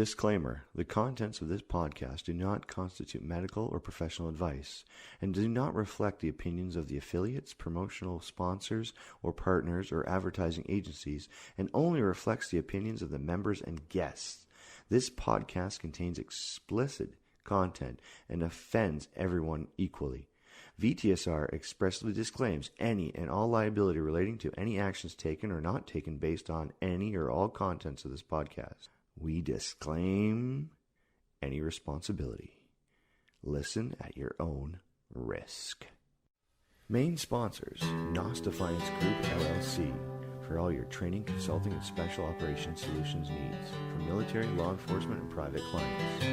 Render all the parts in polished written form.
Disclaimer: the contents of this podcast do not constitute medical or professional advice and do not reflect the opinions of the affiliates, promotional sponsors, or partners or advertising agencies, and only reflects the opinions of the members and guests. This podcast contains explicit content and offends everyone equally. VTSR expressly disclaims any and all liability relating to any actions taken or not taken based on any or all contents of this podcast. We disclaim any responsibility. Listen at your own risk. Main sponsors: Nous, Defions Group, LLC, for all your training, consulting, and special operations solutions needs for military, law enforcement, and private clients.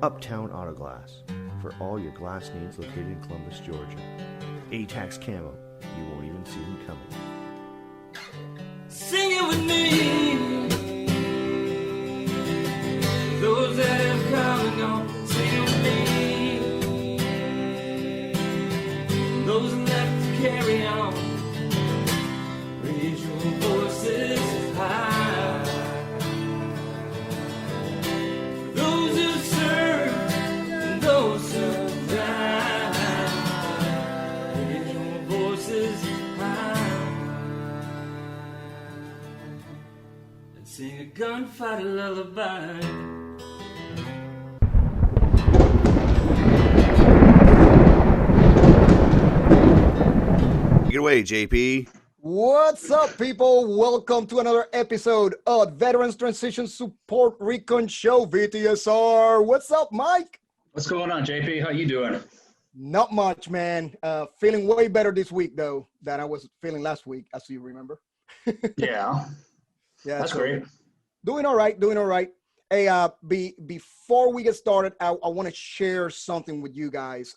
Uptown Auto Glass, for all your glass needs located in Columbus, Georgia. A-Tacs Camo, you won't even see them coming. Sing it with me. Those that have come and gone, sing it with me. Those left to carry on, raise your voices high. Those who serve and those who die, raise your voices high. And sing a gunfighter lullaby. Take it away, JP. What's up, people? Welcome to another episode of Veterans Transition Support Recon Show, VTSR. What's up, Mike? What's going on, JP? How you doing? Not much, man. Feeling way better this week, though, than I was feeling last week, as you remember. Yeah. That's great. Doing all right, doing all right. Hey, before we get started, I want to share something with you guys.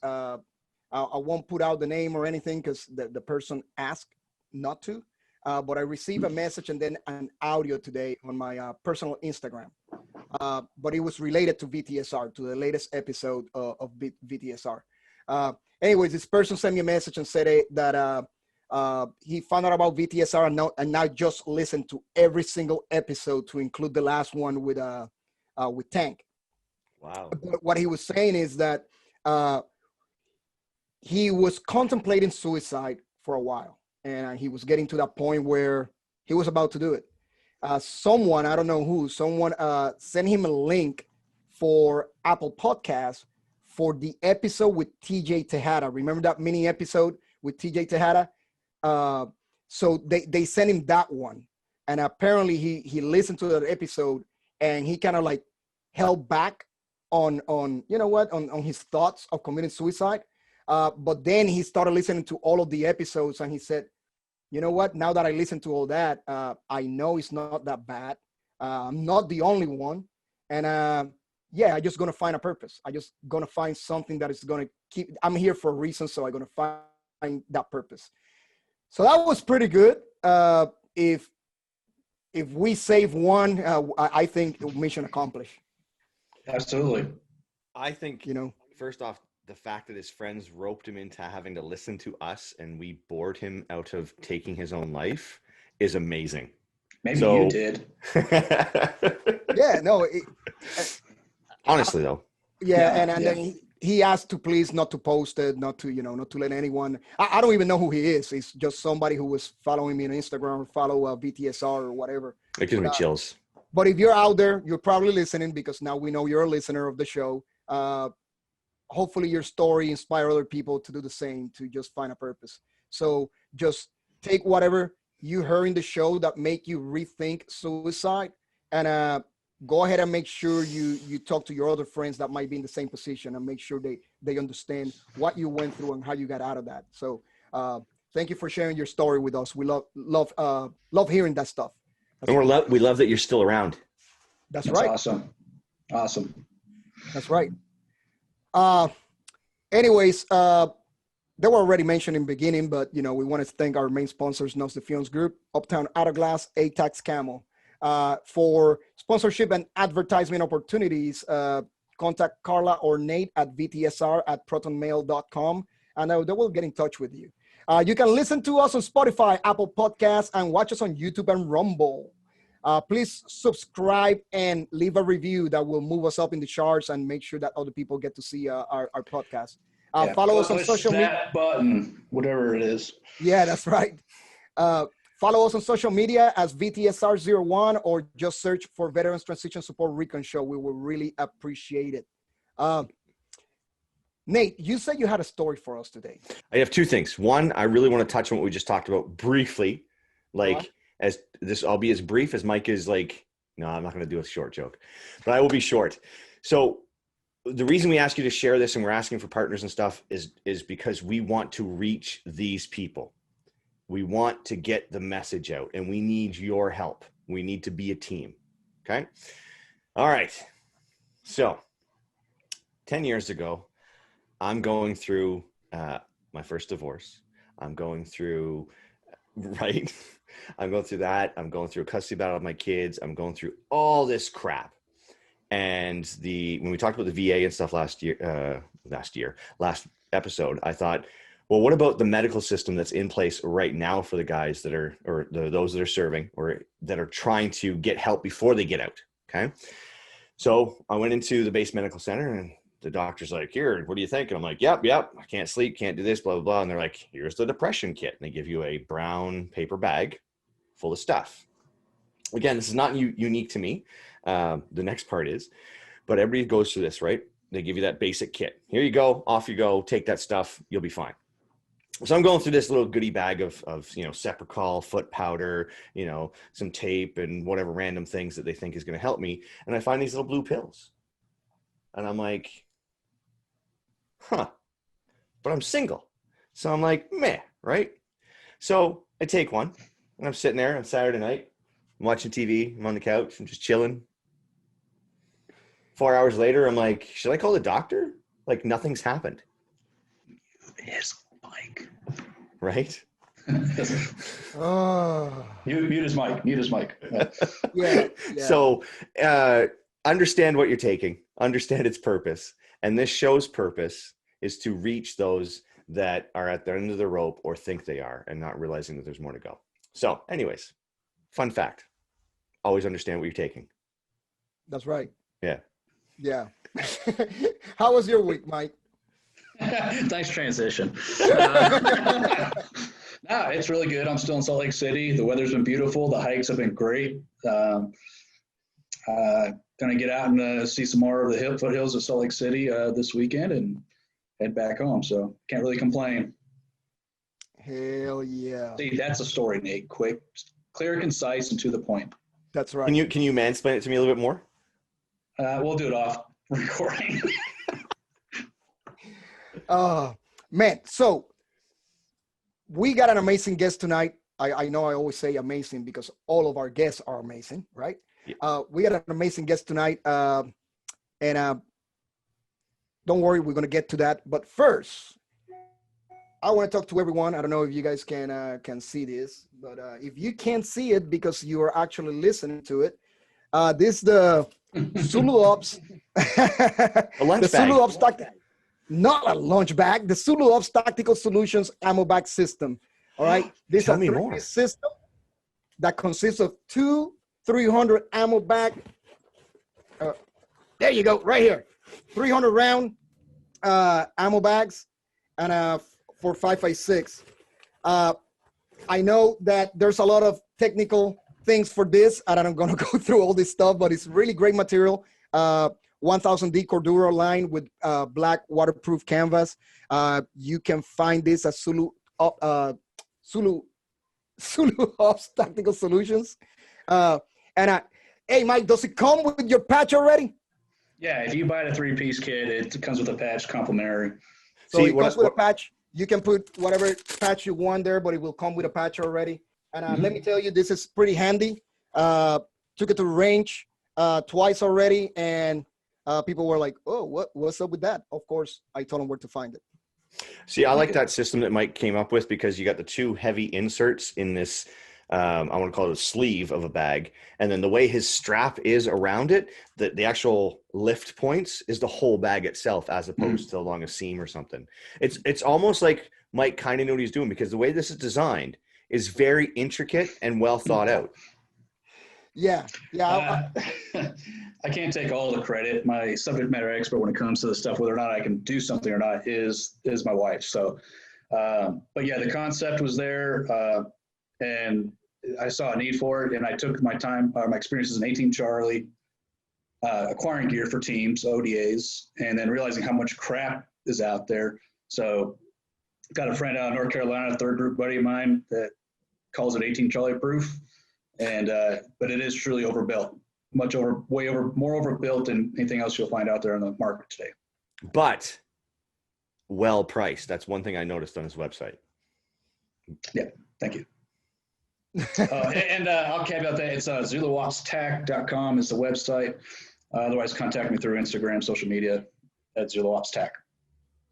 I won't put out the name or anything because the person asked not to, but I received a message and then an audio today on my personal Instagram. But it was related to VTSR, to the latest episode of VTSR. Anyways, this person sent me a message and said that he found out about VTSR and now just listened to every single episode to include the last one with Tank. Wow. But what he was saying is that he was contemplating suicide for a while, and he was getting to that point where he was about to do it. Someone, I don't know who, sent him a link for Apple Podcasts for the episode with TJ Tejada. Remember that mini episode with TJ Tejada? So they sent him that one, and apparently he listened to that episode, and he kind of like held back on his thoughts of committing suicide. But then he started listening to all of the episodes, and he said, you know what, now that I listened to all that, I know it's not that bad. I'm not the only one. And I'm just going to find a purpose. I just going to find something that is going to keep, I'm here for a reason. So I'm going to find that purpose. So that was pretty good. If we save one, I think mission accomplished. Absolutely. I think, first off, the fact that his friends roped him into having to listen to us and we bored him out of taking his own life is amazing. Maybe you did. Yeah, no. Honestly, though. Yeah, and then he asked to please not to post it, not to let anyone. I don't even know who he is. It's just somebody who was following me on Instagram or follow VTSR or whatever. It gives me chills. But if you're out there, you're probably listening because now we know you're a listener of the show. Hopefully your story inspire other people to do the same, to just find a purpose. So just take whatever you heard in the show that make you rethink suicide, and go ahead and make sure you talk to your other friends that might be in the same position, and make sure they understand what you went through and how you got out of that. So thank you for sharing your story with us. We love hearing that stuff. And we love that you're still around. That's right. Awesome. That's right. Anyways, they were already mentioned in the beginning, but we want to thank our main sponsors, Nous, Defions Group, Uptown Auto Glass, A-Tacs Camo. For sponsorship and advertisement opportunities, contact Carla or Nate at vtsr@protonmail.com, and they will get in touch with you. You can listen to us on Spotify, Apple Podcasts, and watch us on YouTube and Rumble. Please subscribe and leave a review that will move us up in the charts and make sure that other people get to see our podcast. Follow us on social media. Button, whatever it is. Yeah, that's right. Follow us on social media as VTSR01 or just search for Veterans Transition Support Recon Show. We will really appreciate it. Nate, you said you had a story for us today. I have two things. One, I really want to touch on what we just talked about briefly. As this, I'll be as brief as Mike is like, no, I'm not going to do a short joke, but I will be short. So the reason we ask you to share this and we're asking for partners and stuff is because we want to reach these people. We want to get the message out and we need your help. We need to be a team. Okay. All right. So 10 years ago, I'm going through my first divorce. I'm going through, right? I'm going through that. I'm going through a custody battle with my kids. I'm going through all this crap. And when we talked about the VA and stuff last episode, I thought, well, what about the medical system that's in place right now for the guys that are, or those that are serving or that are trying to get help before they get out? Okay. So I went into the base medical center and the doctor's like, here, what do you think? And I'm like, yep. I can't sleep, can't do this, blah, blah, blah. And they're like, here's the depression kit. And they give you a brown paper bag full of stuff. Again, this is not unique to me. The next part is, but everybody goes through this, right? They give you that basic kit. Here you go, off you go, take that stuff, you'll be fine. So I'm going through this little goodie bag of Cepacol, foot powder, some tape and whatever random things that they think is going to help me. And I find these little blue pills. And I'm like, but I'm single. So I'm like, meh, right? So I take one and I'm sitting there on Saturday night. I'm watching TV. I'm on the couch. I'm just chilling. 4 hours later, I'm like, should I call the doctor? Like nothing's happened. His mic. Right? Oh. Mute his mic. Yeah. So understand what you're taking. Understand its purpose. And this show's purpose is to reach those that are at the end of the rope or think they are and not realizing that there's more to go. So anyways, fun fact. Always understand what you're taking. That's right. Yeah. How was your week, Mike? Nice transition. No, it's really good. I'm still in Salt Lake City. The weather's been beautiful. The hikes have been great. Gonna get out and see some more of the foothills of Salt Lake City this weekend and head back home. So can't really complain. Hell yeah. See, that's a story, Nate. Quick, clear, concise, and to the point. That's right. Can you mansplain it to me a little bit more? We'll do it off recording. Man, so we got an amazing guest tonight. I know I always say amazing because all of our guests are amazing, right? Yeah. We got an amazing guest tonight. And don't worry, we're going to get to that. But first, I want to talk to everyone. I don't know if you guys can see this, but if you can't see it because you are actually listening to it, this is the Zulu Ops. A lunch bag. Zulu Ops not a lunch bag. The Zulu Ops Tactical Solutions Ammo Bag System. All right. This is a 3-piece system that consists of 2 300 ammo bag. There you go, right here. 300 round ammo bags and for 5.56. I know that there's a lot of technical things for this, and I'm going to go through all this stuff, but it's really great material. 1000D Cordura line with black waterproof canvas. You can find this at Zulu Ops Tactical Solutions. Hey, Mike, does it come with your patch already? Yeah, if you buy the 3-piece kit, it comes with a patch complimentary. So it comes with a patch. You can put whatever patch you want there, but it will come with a patch already. And let me tell you, this is pretty handy. Took it to the range twice already, and people were like, oh, what's up with that? Of course, I told them where to find it. See, I like that system that Mike came up with because you got the 2 heavy inserts in this, I want to call it a sleeve of a bag. And then the way his strap is around it, the actual lift points is the whole bag itself as opposed to along a seam or something. It's almost like Mike kind of knew what he's doing because the way this is designed is very intricate and well thought out. Yeah. I can't take all the credit. My subject matter expert when it comes to the stuff, whether or not I can do something or not, is my wife. So, but yeah, the concept was there, and I saw a need for it, and I took my time, my experiences in 18 Charlie, acquiring gear for teams, ODAs, and then realizing how much crap is out there. So, got a friend out in North Carolina, a third group buddy of mine, that calls it 18 Charlie proof, and but it is truly overbuilt. More overbuilt than anything else you'll find out there on the market today. But well priced. That's one thing I noticed on his website. Yeah, thank you. And I'll caveat that it's ZuluOpsTac.com is the website. Otherwise, contact me through Instagram, social media at ZuluOpsTac.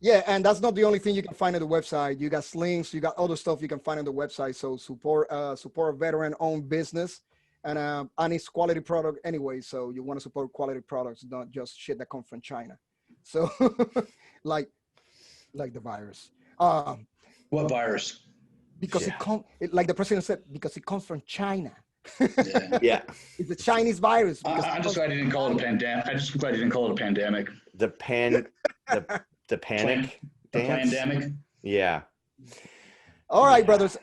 Yeah, and that's not the only thing you can find on the website. You got slings, you got other stuff you can find on the website. So support a veteran-owned business. And it's quality product anyway, so you want to support quality products, not just shit that comes from China. So, like the virus. What virus? Because like the president said, because it comes from China. Yeah. It's a Chinese virus. I'm just glad he didn't call it a pandemic. I'm just glad he didn't call it a pandemic. The panic dance. Pandemic. Yeah. All right, brothers.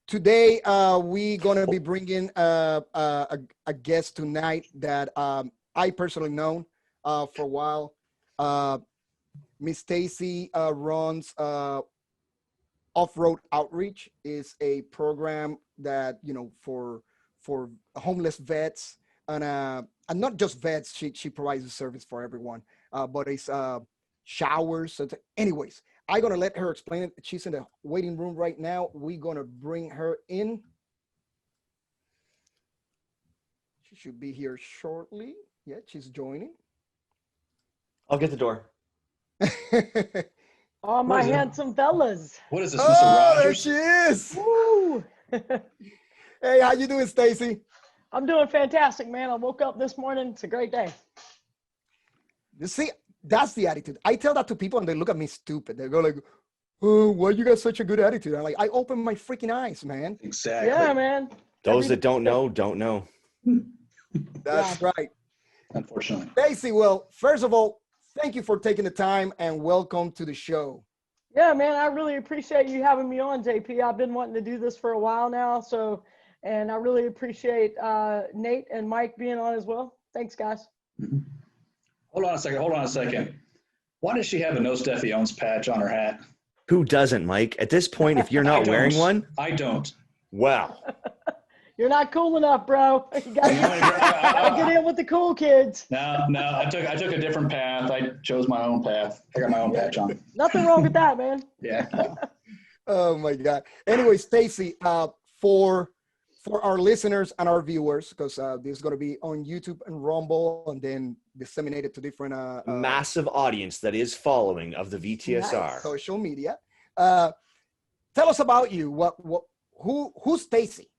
Today, we're going to be bringing a guest tonight that I personally known for a while. Miss Stacey runs Off-Road Outreach. Is a program that, for homeless vets and not just vets. She provides a service for everyone, but it's showers. So anyways, I'm going to let her explain it. She's in the waiting room right now. We're going to bring her in. She should be here shortly. Yeah, she's joining. I'll get the door. Oh, my handsome fellas. What is this, Mr. Oh, there Rogers? she is. Woo! Hey, how you doing, Stacey? I'm doing fantastic, man. I woke up this morning. It's a great day. You see, that's the attitude. I tell that to people and they look at me stupid. They go like, oh, why you got such a good attitude? I'm like, I open my freaking eyes, man. Exactly. Yeah, man. Those that don't know, don't know. That's right. Unfortunately. Stacey, well, first of all, thank you for taking the time and welcome to the show. Yeah, man. I really appreciate you having me on, JP. I've been wanting to do this for a while now. And I really appreciate Nate and Mike being on as well. Thanks, guys. Mm-hmm. Hold on a second. Why does she have a Nous Defions patch on her hat? Who doesn't, Mike? At this point, if you're not wearing one, I don't. wow. You're not cool enough, bro. You gotta get in with the cool kids. No. I took a different path. I chose my own path. I got my own patch on. Nothing wrong with that, man. Yeah. Oh my God. Anyway, Stacey, for our listeners and our viewers, because this is going to be on YouTube and Rumble and then disseminated to different massive audience that is following of the VTSR. Social media. Tell us about you. Who's Stacey?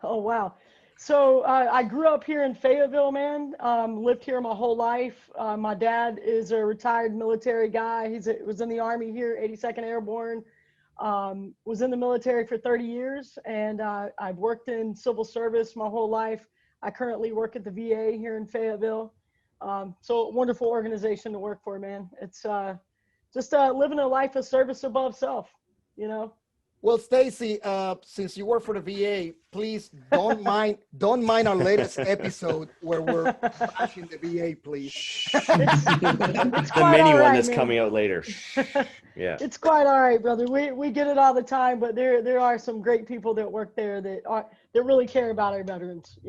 Oh, wow. So I grew up here in Fayetteville, man. Lived here my whole life. My dad is a retired military guy. Was in the Army here, 82nd Airborne. Was in the military for 30 years, and I've worked in civil service my whole life. I currently work at the VA here in Fayetteville. So wonderful organization to work for, man. It's just living a life of service above self, Well, Stacey, since you work for the VA, please don't mind our latest episode where we're bashing the VA, please. It's The mini one that's coming out later. Yeah. It's quite all right, brother. We get it all the time, but there are some great people that work there that really care about our veterans.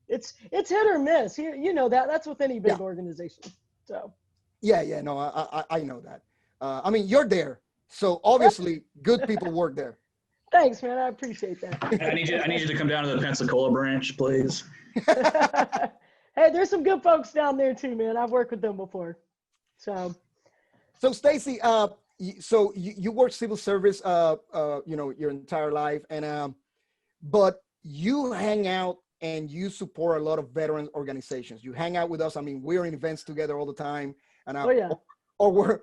It's hit or miss. You know that. That's with any big organization. So. Yeah. No, I know that. I mean, you're there, so obviously good people work there. Thanks, man. I appreciate that. I need you to come down to the Pensacola branch, please. Hey, there's some good folks down there too, man. I've worked with them before. So Stacey, so you work civil service, your entire life, and but you hang out and you support a lot of veteran organizations. You hang out with us. I mean, we're in events together all the time, and or we're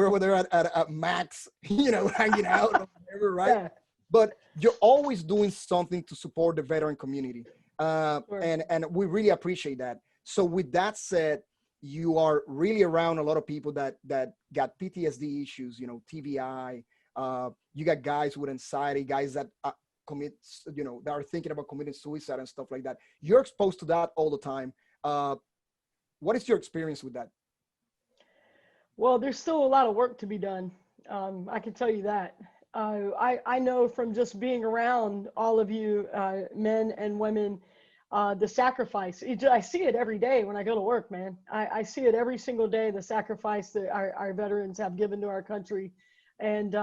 over there at Max, hanging out or whatever, right? Yeah. but you're always doing something to support the veteran community. Sure. And we really appreciate that. So with that said, you are really around a lot of people that got PTSD issues, you know, TBI. You got guys with anxiety, guys that commit, you know, that are thinking about committing suicide and stuff like that. You're exposed to that all the time. What is your experience with that? Well, there's still a lot of work to be done. I can tell you that. I know from just being around all of you, men and women, the sacrifice. I see it every day when I go to work, man. I see it every single day, the sacrifice that our veterans have given to our country. And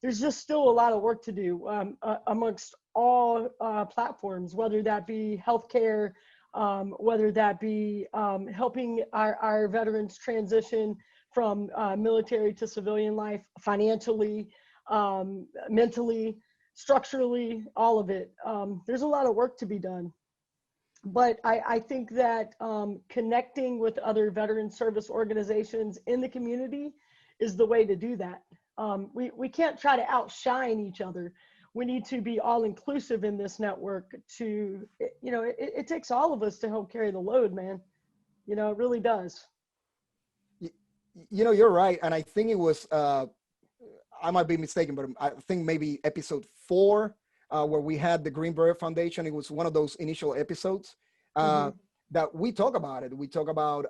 there's just still a lot of work to do amongst all platforms, whether that be healthcare, whether that be helping our veterans transition from military to civilian life, financially, mentally, structurally, all of it. There's a lot of work to be done. But I think that connecting with other veteran service organizations in the community is the way to do that. We can't try to outshine each other. We need to be all inclusive in this network to, you know, it takes all of us to help carry the load, man. You know, it really does. You know, you're right. And I think it was, I might be mistaken, but I think maybe episode 4, where we had the Green Beret Foundation. It was one of those initial episodes that we talk about it. We talk about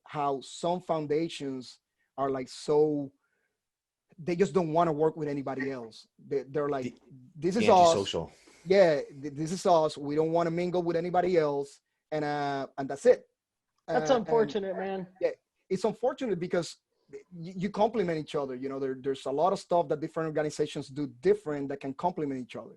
how some foundations are like, so they just don't want to work with anybody else. They're like, this is us. Yeah, this is us. We don't want to mingle with anybody else. And that's it. That's unfortunate, man. Yeah, it's unfortunate because you complement each other. You know, there's a lot of stuff that different organizations do different that can complement each other.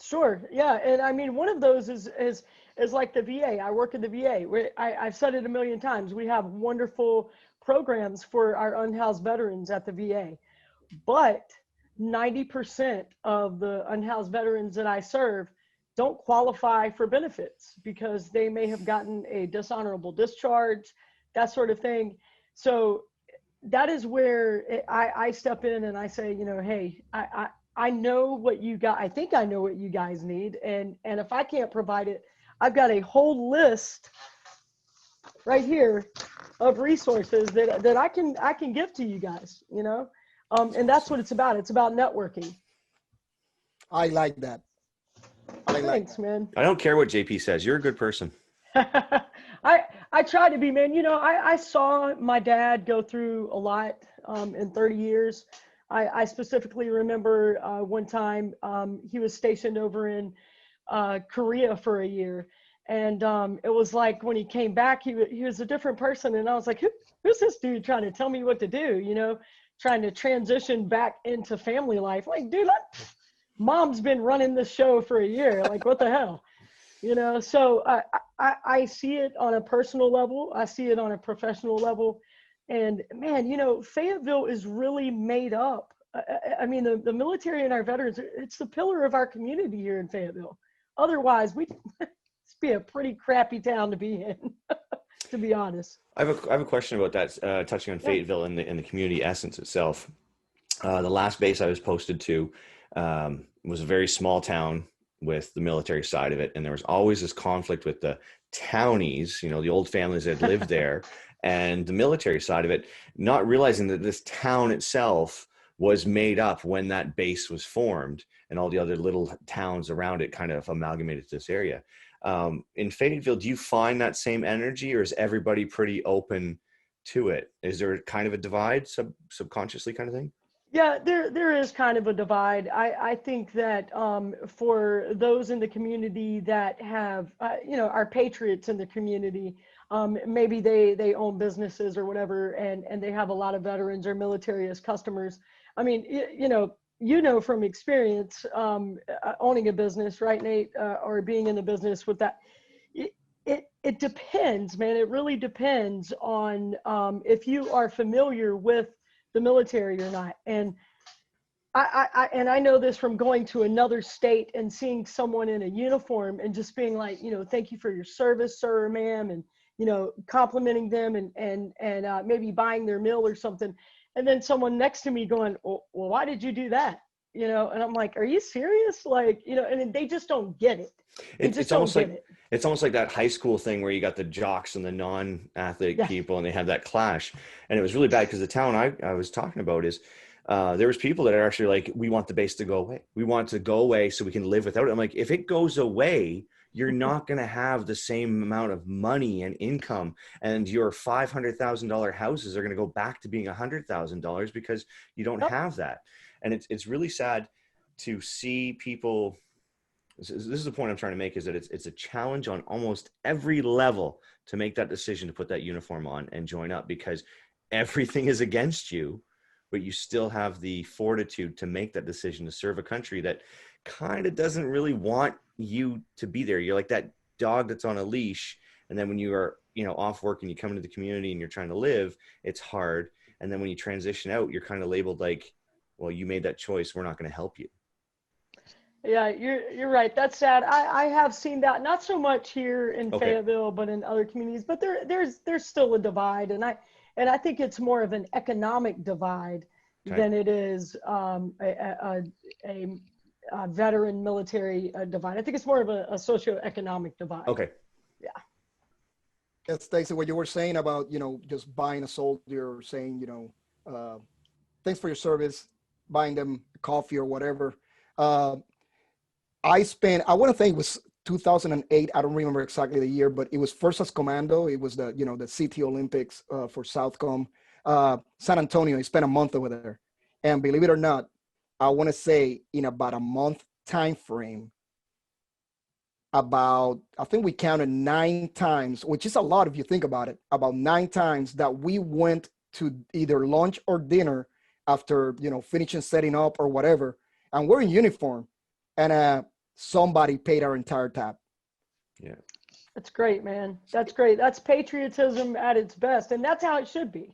Sure. Yeah. And I mean, one of those is like the VA. I work in the VA. I've said it a million times. We have wonderful programs for our unhoused veterans at the VA, but 90% of the unhoused veterans that I serve don't qualify for benefits because they may have gotten a dishonorable discharge, that sort of thing. So that is where I step in and I say, you know, hey, I know what you got. I think I know what you guys need. And if I can't provide it, I've got a whole list right here of resources that I can give to you guys, you know? And that's what it's about. It's about networking. I like that. Thanks, man. I don't care what JP says. You're a good person. I try to be, man. You know, I saw my dad go through a lot in 30 years. I specifically remember one time he was stationed over in Korea for a year. And it was like when he came back, he was a different person. And I was like, who's this dude trying to tell me what to do? You know, trying to transition back into family life. Like, dude, mom's been running this show for a year. Like, what the hell? You know, so I see it on a personal level. I see it on a professional level. And man, you know, Fayetteville is really made up. I mean, the military and our veterans, it's the pillar of our community here in Fayetteville. Otherwise, we'd be a pretty crappy town to be in, to be honest. I have a question about that, touching on Fayetteville and the community essence itself. The last base I was posted to was a very small town with the military side of it. And there was always this conflict with the townies, you know, the old families that lived there, and the military side of it, not realizing that this town itself was made up when that base was formed and all the other little towns around it kind of amalgamated to this area. In Fayetteville, do you find that same energy, or is everybody pretty open to it? Is there kind of a divide subconsciously kind of thing? Yeah, there is kind of a divide. I think that for those in the community that have, you know, are patriots in the community, maybe they own businesses or whatever, and they have a lot of veterans or military as customers. I mean, you know from experience, owning a business, right, Nate, or being in the business with that, it depends, man. It really depends on if you are familiar with the military or not. And I know this from going to another state and seeing someone in a uniform and just being like, you know, thank you for your service, sir or ma'am, and, you know, complimenting them and maybe buying their meal or something. And then someone next to me going, well, why did you do that? and I'm like, are you serious? Like, and they just don't get it. They just It's don't almost get like it. it's almost like that high school thing where you got the jocks and the non-athletic Yes. people, and they have that clash. And it was really bad because the town I was talking about is there was people that are actually like, we want the base to go away. We want to go away so we can live without it. I'm like, if it goes away, you're not going to have the same amount of money and income, and your $500,000 houses are going to go back to being $100,000 because you don't have that. And it's really sad to see people. This is the point I'm trying to make, is that it's a challenge on almost every level to make that decision to put that uniform on and join up, because everything is against you, but you still have the fortitude to make that decision to serve a country that kind of doesn't really want you to be there. You're like that dog that's on a leash. And then when you are, off work and you come into the community and you're trying to live, it's hard. And then when you transition out, you're kind of labeled like, well, you made that choice, we're not going to help you. Yeah, you're right. That's sad. I have seen that, not so much here in Okay. Fayetteville, but in other communities. But there's still a divide, and I think it's more of an economic divide than it is a veteran military divide. I think it's more of a socioeconomic divide. Okay. Yeah. Yes, Stacey, what you were saying about, just buying a soldier, saying, thanks for your service, buying them coffee or whatever. I want to think it was 2008. I don't remember exactly the year, but it was first as commando. It was the City Olympics for Southcom, San Antonio. I spent a month over there. And believe it or not, I want to say in about a month time frame, I think we counted 9 times, which is a lot if you think about it, about 9 times that we went to either lunch or dinner after, finishing setting up or whatever. And we're in uniform, and somebody paid our entire tab. Yeah. That's great, man. That's great. That's patriotism at its best. And that's how it should be.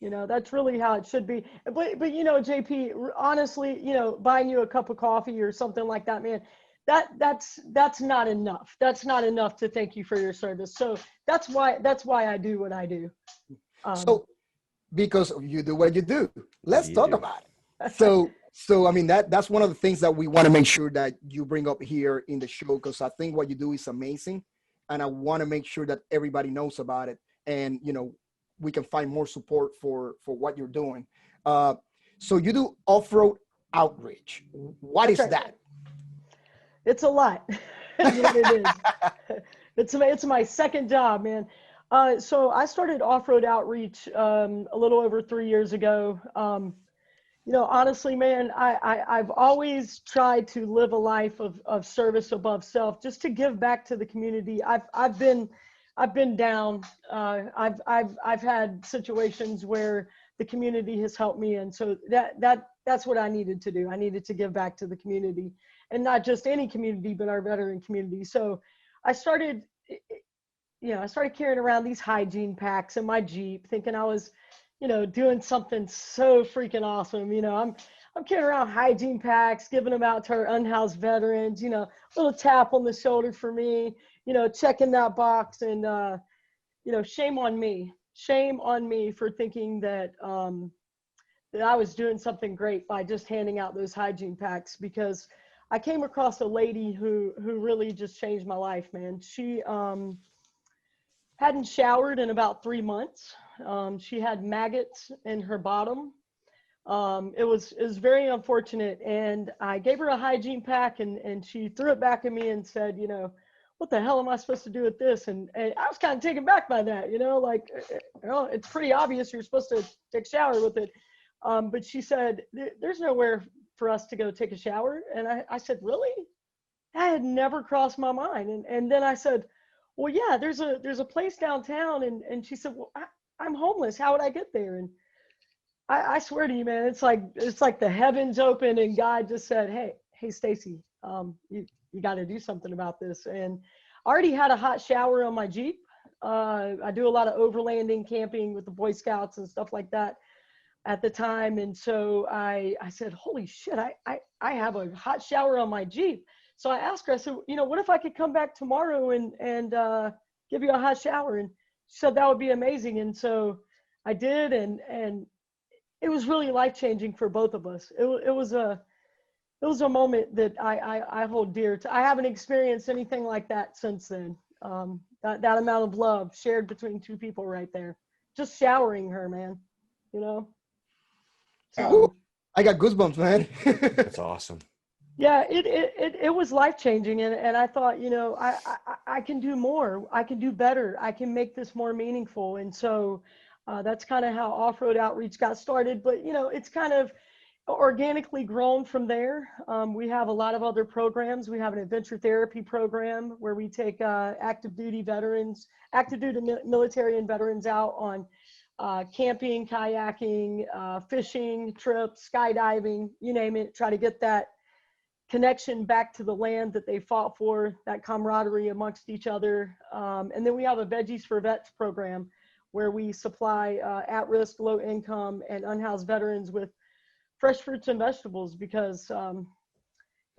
That's really how it should be. But JP, honestly, buying you a cup of coffee or something like that, man, that's not enough. That's not enough to thank you for your service. So that's why I do what I do. So because you do what you do, let's talk about it. So I mean, that's one of the things that we want to make sure that you bring up here in the show, because I think what you do is amazing, and I want to make sure that everybody knows about it, and we can find more support for what you're doing. So you do off-road outreach. What is that? It's a lot. Is what it is. It's my second job, man. So I started off-road outreach a little over 3 years ago. Honestly, man, I've always tried to live a life of service above self, just to give back to the community. I've been down. I've had situations where the community has helped me, and so that's what I needed to do. I needed to give back to the community, and not just any community, but our veteran community. So I started carrying around these hygiene packs in my Jeep, thinking I was, doing something so freaking awesome. I'm carrying around hygiene packs, giving them out to our unhoused veterans, little tap on the shoulder for me, checking that box. And, shame on me for thinking that I was doing something great by just handing out those hygiene packs, because I came across a lady who really just changed my life, man. She hadn't showered in about 3 months. She had maggots in her bottom. It was very unfortunate. And I gave her a hygiene pack, and she threw it back at me and said, what the hell am I supposed to do with this? And I was kind of taken back by that, it's pretty obvious you're supposed to take a shower with it. But she said, there's nowhere for us to go take a shower. And I said, really? That had never crossed my mind. And then I said, well, yeah, there's a place downtown. And she said, well, I'm homeless. How would I get there? And I swear to you, man, it's like the heavens open and God just said, hey, Stacey, you got to do something about this. And I already had a hot shower on my Jeep. I do a lot of overlanding camping with the Boy Scouts and stuff like that at the time. And so I said, holy shit, I have a hot shower on my Jeep. So I asked her, I said, what if I could come back tomorrow and give you a hot shower? And she said that would be amazing. And so I did, and it was really life-changing for both of us. It was a it was a moment that I hold dear to. I haven't experienced anything like that since then. That amount of love shared between two people right there. Just showering her, man. You know? Ooh, I got goosebumps, man. That's awesome. Yeah, it was life-changing, and I thought, you know, I can do more. I can do better. I can make this more meaningful. And so that's kind of how Off-Road Outreach got started. But, you know, it's kind of organically grown from there. We have a lot of other programs. We have an adventure therapy program where we take active duty military and veterans out on camping, kayaking, fishing trips, skydiving, you name it, try to get that connection back to the land that they fought for, that camaraderie amongst each other. And then we have a Veggies for Vets program where we supply at-risk, low-income, and unhoused veterans with fresh fruits and vegetables, because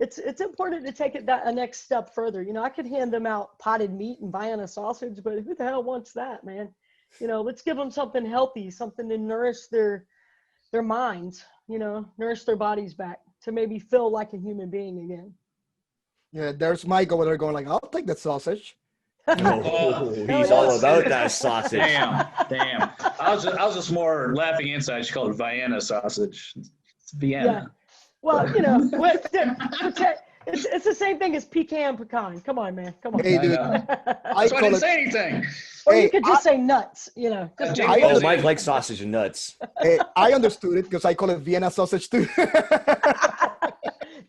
it's important to take it a next step further. You know, I could hand them out potted meat and Vienna sausage, but who the hell wants that, man? You know, let's give them something healthy, something to nourish their minds, you know, nourish their bodies back to maybe feel like a human being again. Yeah, there's Mike over there going like, I'll take that sausage. He's all about that sausage. Damn. I was just more laughing inside. She called it Vienna sausage. It's Vienna. Yeah. Well, you know, it's the same thing as pecan. Come on, man. Come on. Hey, dude. I didn't say anything. Or Hey, you could just say nuts, you know. Just Oh, Mike likes sausage and nuts. Hey, I understood it because I call it Vienna sausage too.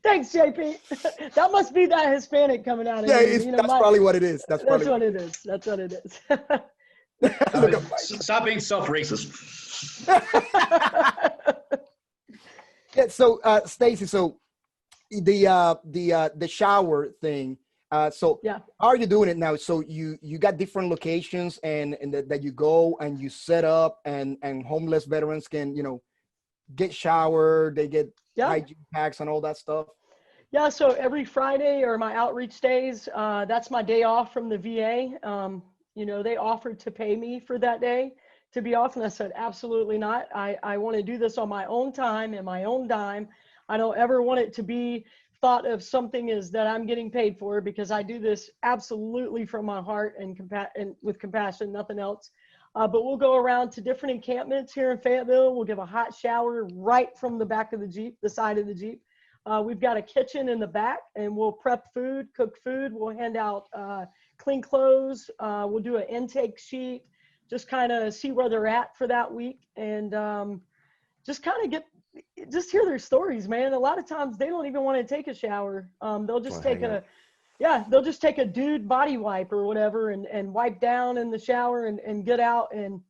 Thanks, JP. That must be that Hispanic coming out of Yeah, you. You know, that's probably what it is. That's what probably it is. That's what it is. Look at Mike. Stop being self-racist. Yeah, so Stacey, so the shower thing. So Yeah. how are you doing it now? So you got different locations and that you go and you set up and homeless veterans can, you know, get showered, they get hygiene packs and all that stuff. Yeah, so every Friday are my outreach days. That's my day off from the VA. You know, they offered to pay me for that day to be off, and I said, absolutely not. I want to do this on my own time and my own dime. I don't ever want it to be thought of something as that I'm getting paid for, because I do this absolutely from my heart and with compassion, nothing else. But we'll go around to different encampments here in Fayetteville. We'll give a hot shower right from the back of the Jeep, the side of the Jeep. We've got a kitchen in the back, and we'll prep food, cook food. We'll hand out clean clothes. We'll do an intake sheet, just kind of see where they're at for that week, and just kind of just hear their stories, man. A lot of times they don't even want to take a shower. They'll just take they'll just take a dude body wipe or whatever and wipe down in the shower and get out and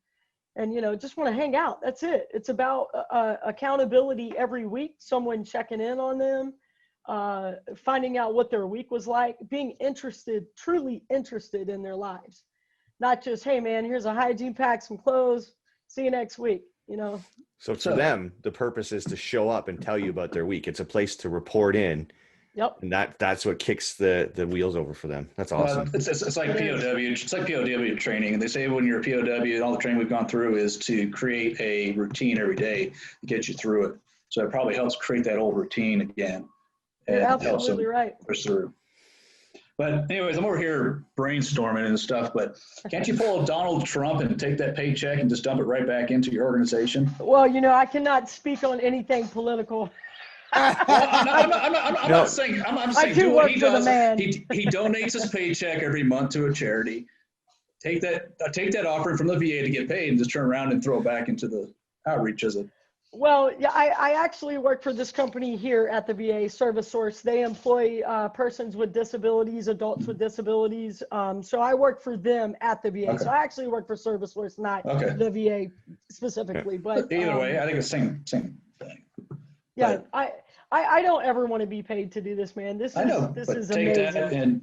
you know, just want to hang out. That's it. It's about accountability every week, someone checking in on them, finding out what their week was like, being interested, truly interested in their lives. Not just, hey man, here's a hygiene pack, some clothes, see you next week, you know. So to them, the purpose is to show up and tell you about their week. It's a place to report in. Yep. And that's what kicks the wheels over for them. That's awesome. It's like POW. It's like POW training. And they say when you're a POW, and all the training we've gone through is to create a routine every day to get you through it. So it probably helps create that old routine again. You're absolutely right. Push through. But anyways, I'm over here brainstorming and stuff, but can't you pull a Donald Trump and take that paycheck and just dump it right back into your organization? Well, you know, I cannot speak on anything political. I'm not saying I do work for the man. He donates his paycheck every month to a charity. Take that offering from the VA to get paid and just turn around and throw it back into the outreach, is it? Well, yeah, I actually work for this company here at the VA, Service Source. They employ persons with disabilities, adults with disabilities. So I work for them at the VA. Okay. So I actually work for Service Source, not the VA specifically. But either way, I think it's the same thing. Yeah, but I don't ever want to be paid to do this, man. This is amazing.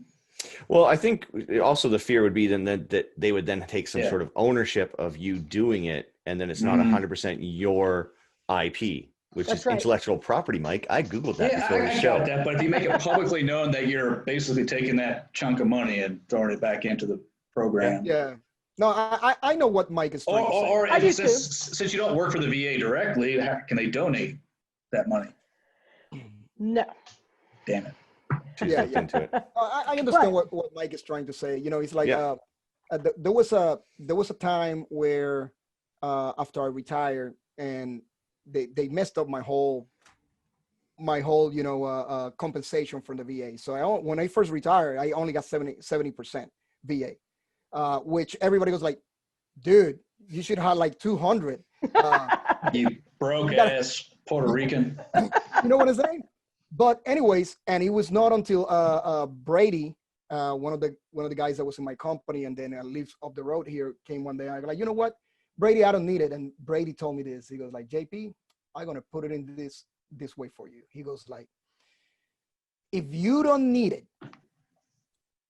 Well, I think also the fear would be then that they would then take some sort of ownership of you doing it, and then it's not 100% your IP, which is intellectual property, Mike. I Googled that before the show. That, but if you make it publicly known that you're basically taking that chunk of money and throwing it back into the program. Yeah. No, I know what Mike is trying to say. Or since you don't work for the VA directly, can they donate that money? No. Damn it. Too Yeah, stepped yeah. into it. I understand what Mike is trying to say. You know, it's like Yeah. there was a time where after I retired and they messed up my whole compensation from the VA. So when I first retired, I only got 70% VA, which everybody was like, dude, you should have like 200. You broke You gotta- ass Puerto Rican. You know what I'm saying? But anyways, and it was not until Brady, one of the guys that was in my company and then lives up the road here, came one day. I go like, you know what, Brady, I don't need it. And Brady told me this. He goes like, JP, I'm gonna put it in this way for you. He goes like, if you don't need it,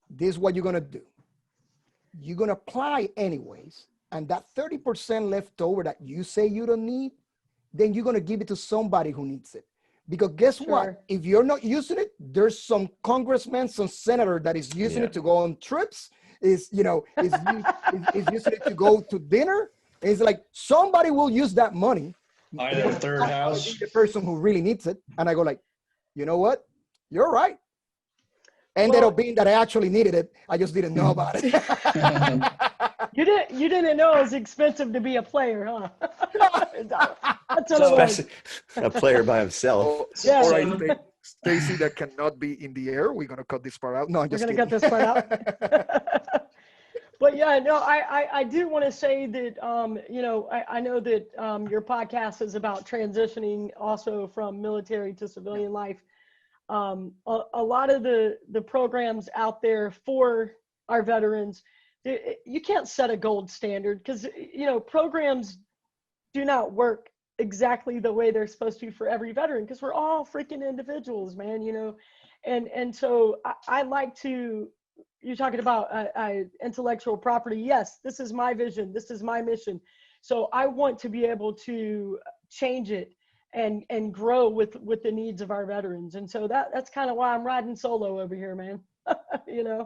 this is what you're gonna do. You're gonna apply anyways, and that 30% left over that you say you don't need, then you're gonna give it to somebody who needs it. Because guess what? Sure. If you're not using it, there's some congressman, some senator that is using it to go on trips, is using it to go to dinner. And it's like somebody will use that money. Either third Not house. the person who really needs it. And I go like, you know what? You're right. Ended up being that I actually needed it. I just didn't know about it. You didn't know it was expensive to be a player, huh? That's what it was. Especially a player by himself. Yeah. All right, Stacey, that cannot be in the air. We're gonna cut this part out. No, I'm We're just gonna kidding. cut this part out. But yeah, no, I do want to say that I know that your podcast is about transitioning also from military to civilian life. A lot of the programs out there for our veterans, you can't set a gold standard because programs do not work exactly the way they're supposed to for every veteran because we're all freaking individuals, man. And so I like to. You're talking about intellectual property. Yes, this is my vision. This is my mission. So I want to be able to change it and grow with the needs of our veterans. And so that's kind of why I'm riding solo over here, man. Yeah.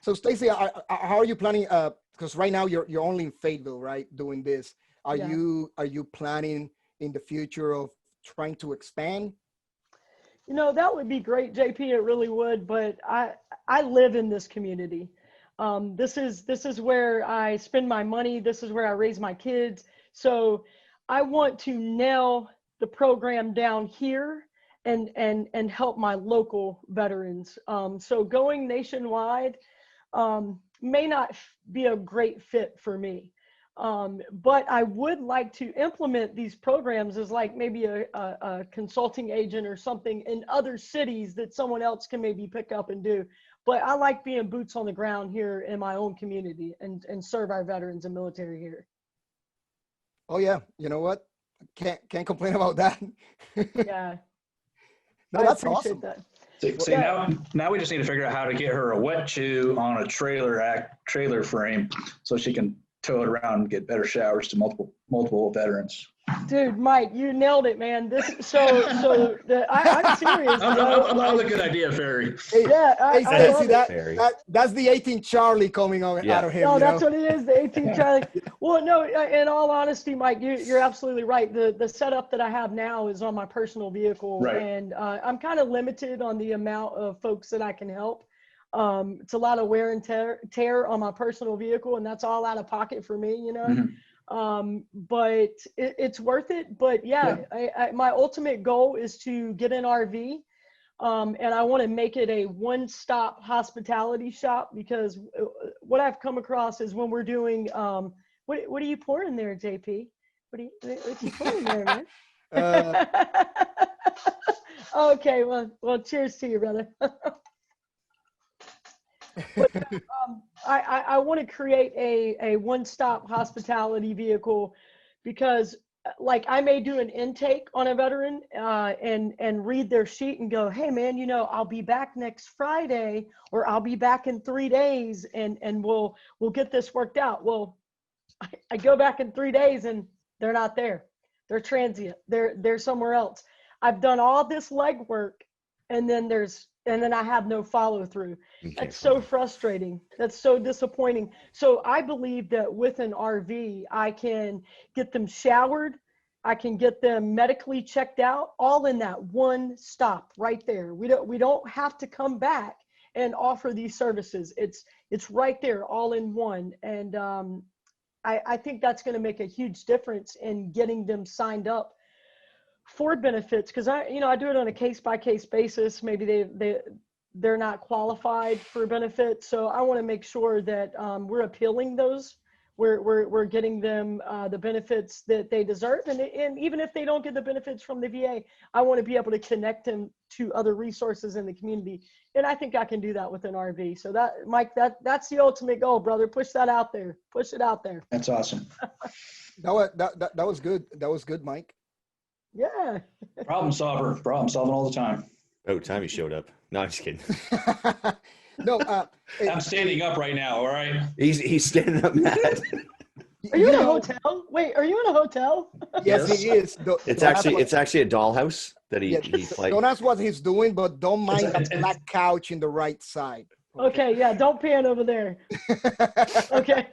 So Stacey, how are you planning? Because right now you're only in Fayetteville, right? Doing this. Are you planning in the future of trying to expand? That would be great, JP. It really would. But I live in this community. This is where I spend my money. This is where I raise my kids. So I want to nail the program down here and help my local veterans. So going nationwide may not be a great fit for me. But I would like to implement these programs as like maybe a consulting agent or something in other cities that someone else can maybe pick up and do. But I like being boots on the ground here in my own community and serve our veterans and military here. Oh yeah, you know what? Can't complain about that. Yeah. No, that's awesome. That. See, now we just need to figure out how to get her a wet chew on a trailer frame so she can tow it around and get better showers to multiple veterans. Dude, Mike, you nailed it, man. I'm serious. I'm a good idea fairy. Yeah, I love Stacey, that's the 18 Charlie coming out of him. No, that's what it is, the 18 Charlie. Well, no, in all honesty, Mike, you're absolutely right. The setup that I have now is on my personal vehicle, right. And I'm kind of limited on the amount of folks that I can help. It's a lot of wear and tear on my personal vehicle, and that's all out of pocket for me, Mm-hmm. But it's worth it. But yeah. My ultimate goal is to get an RV, and I want to make it a one-stop hospitality shop, because what I've come across is when we're doing, what are you pouring there, JP? What are you pouring there, man? Okay, well, cheers to you, brother. But, I want to create a one-stop hospitality vehicle, because like I may do an intake on a veteran and read their sheet and go, hey man, I'll be back next Friday, or I'll be back in 3 days, and we'll get this worked out. Well, I go back in 3 days and they're not there. They're transient. They're somewhere else. I've done all this legwork, and then I have no follow through. That's so frustrating. That's so disappointing. So I believe that with an RV, I can get them showered, I can get them medically checked out, all in that one stop right there. We don't have to come back and offer these services. It's right there, all in one. And I think that's going to make a huge difference in getting them signed up for benefits, because I do it on a case-by-case basis. Maybe they're not qualified for benefits, so I want to make sure that we're appealing those. We're getting them the benefits that they deserve, and even if they don't get the benefits from the VA, I want to be able to connect them to other resources in the community, and I think I can do that with an RV. So that, Mike, that's the ultimate goal, brother. Push that out there. Push it out there. That's awesome. That was good. That was good, Mike. Yeah. Problem solving all the time. Oh, time he showed up. No, I'm just kidding. No, I'm standing up right now. All right. He's standing up mad. Are you in a hotel? Wait, are you in a hotel? Yes, he is. It's actually a dollhouse that he like. Don't ask what he's doing, but don't mind the black couch in the right side. Okay, yeah, don't pan over there. Okay.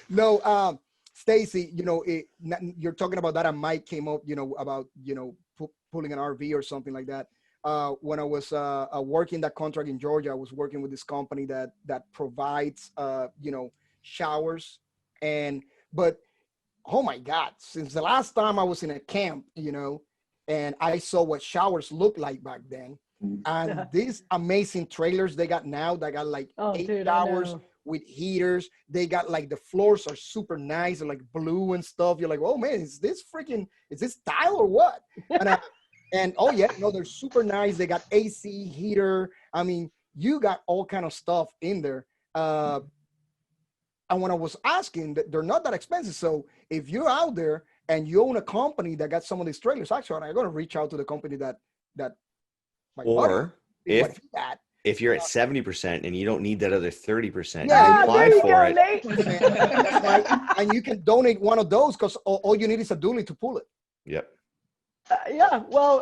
No, Stacey, you're talking about that, and Mike came up, about, pulling an RV or something like that. When I was working that contract in Georgia, I was working with this company that provides, showers. But oh my God, since the last time I was in a camp, and I saw what showers looked like back then, and these amazing trailers they got now, they got like 8 showers with heaters. They got like the floors are super nice and like blue and stuff. You're like, oh man, is this tile or what? And oh yeah, no, they're super nice. They got AC, heater. I mean, you got all kind of stuff in there. And when I was asking, they're not that expensive. So if you're out there and you own a company that got some of these trailers, actually, I'm going to reach out to the company that my or buddy, if you're at 70% and you don't need that other 30%, yeah, you apply for it. And you can donate one of those because all you need is a dually to pull it. Yep. Yeah, well,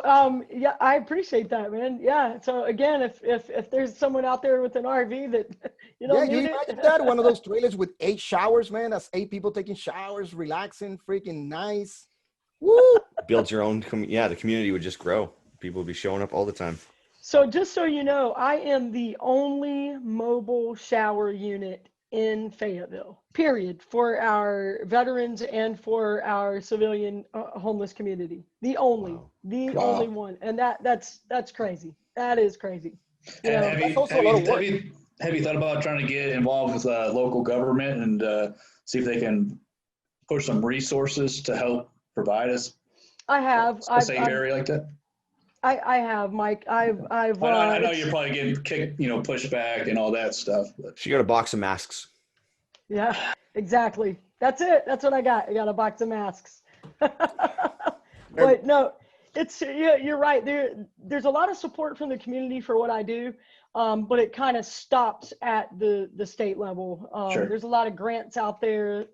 yeah, I appreciate that, man. Yeah. So again, if there's someone out there with an RV that you don't need imagine that one of those trailers with 8 showers, man. That's 8 people taking showers, relaxing, freaking nice. Woo! Build your own. The community would just grow. People would be showing up all the time. So just so you know, I am the only mobile shower unit in Fayetteville, period, for our veterans and for our civilian homeless community. The only one. And that's crazy. That is crazy. Have you thought about trying to get involved with local government and see if they can push some resources to help provide us? I have. A safe area like that? I have, Mike. I know you're probably getting kicked, pushed back and all that stuff. But she got a box of masks. Yeah, exactly. That's it. That's what I got. I got a box of masks. But no, you're right. There's a lot of support from the community for what I do, but it kind of stops at the state level. Sure. There's a lot of grants out there.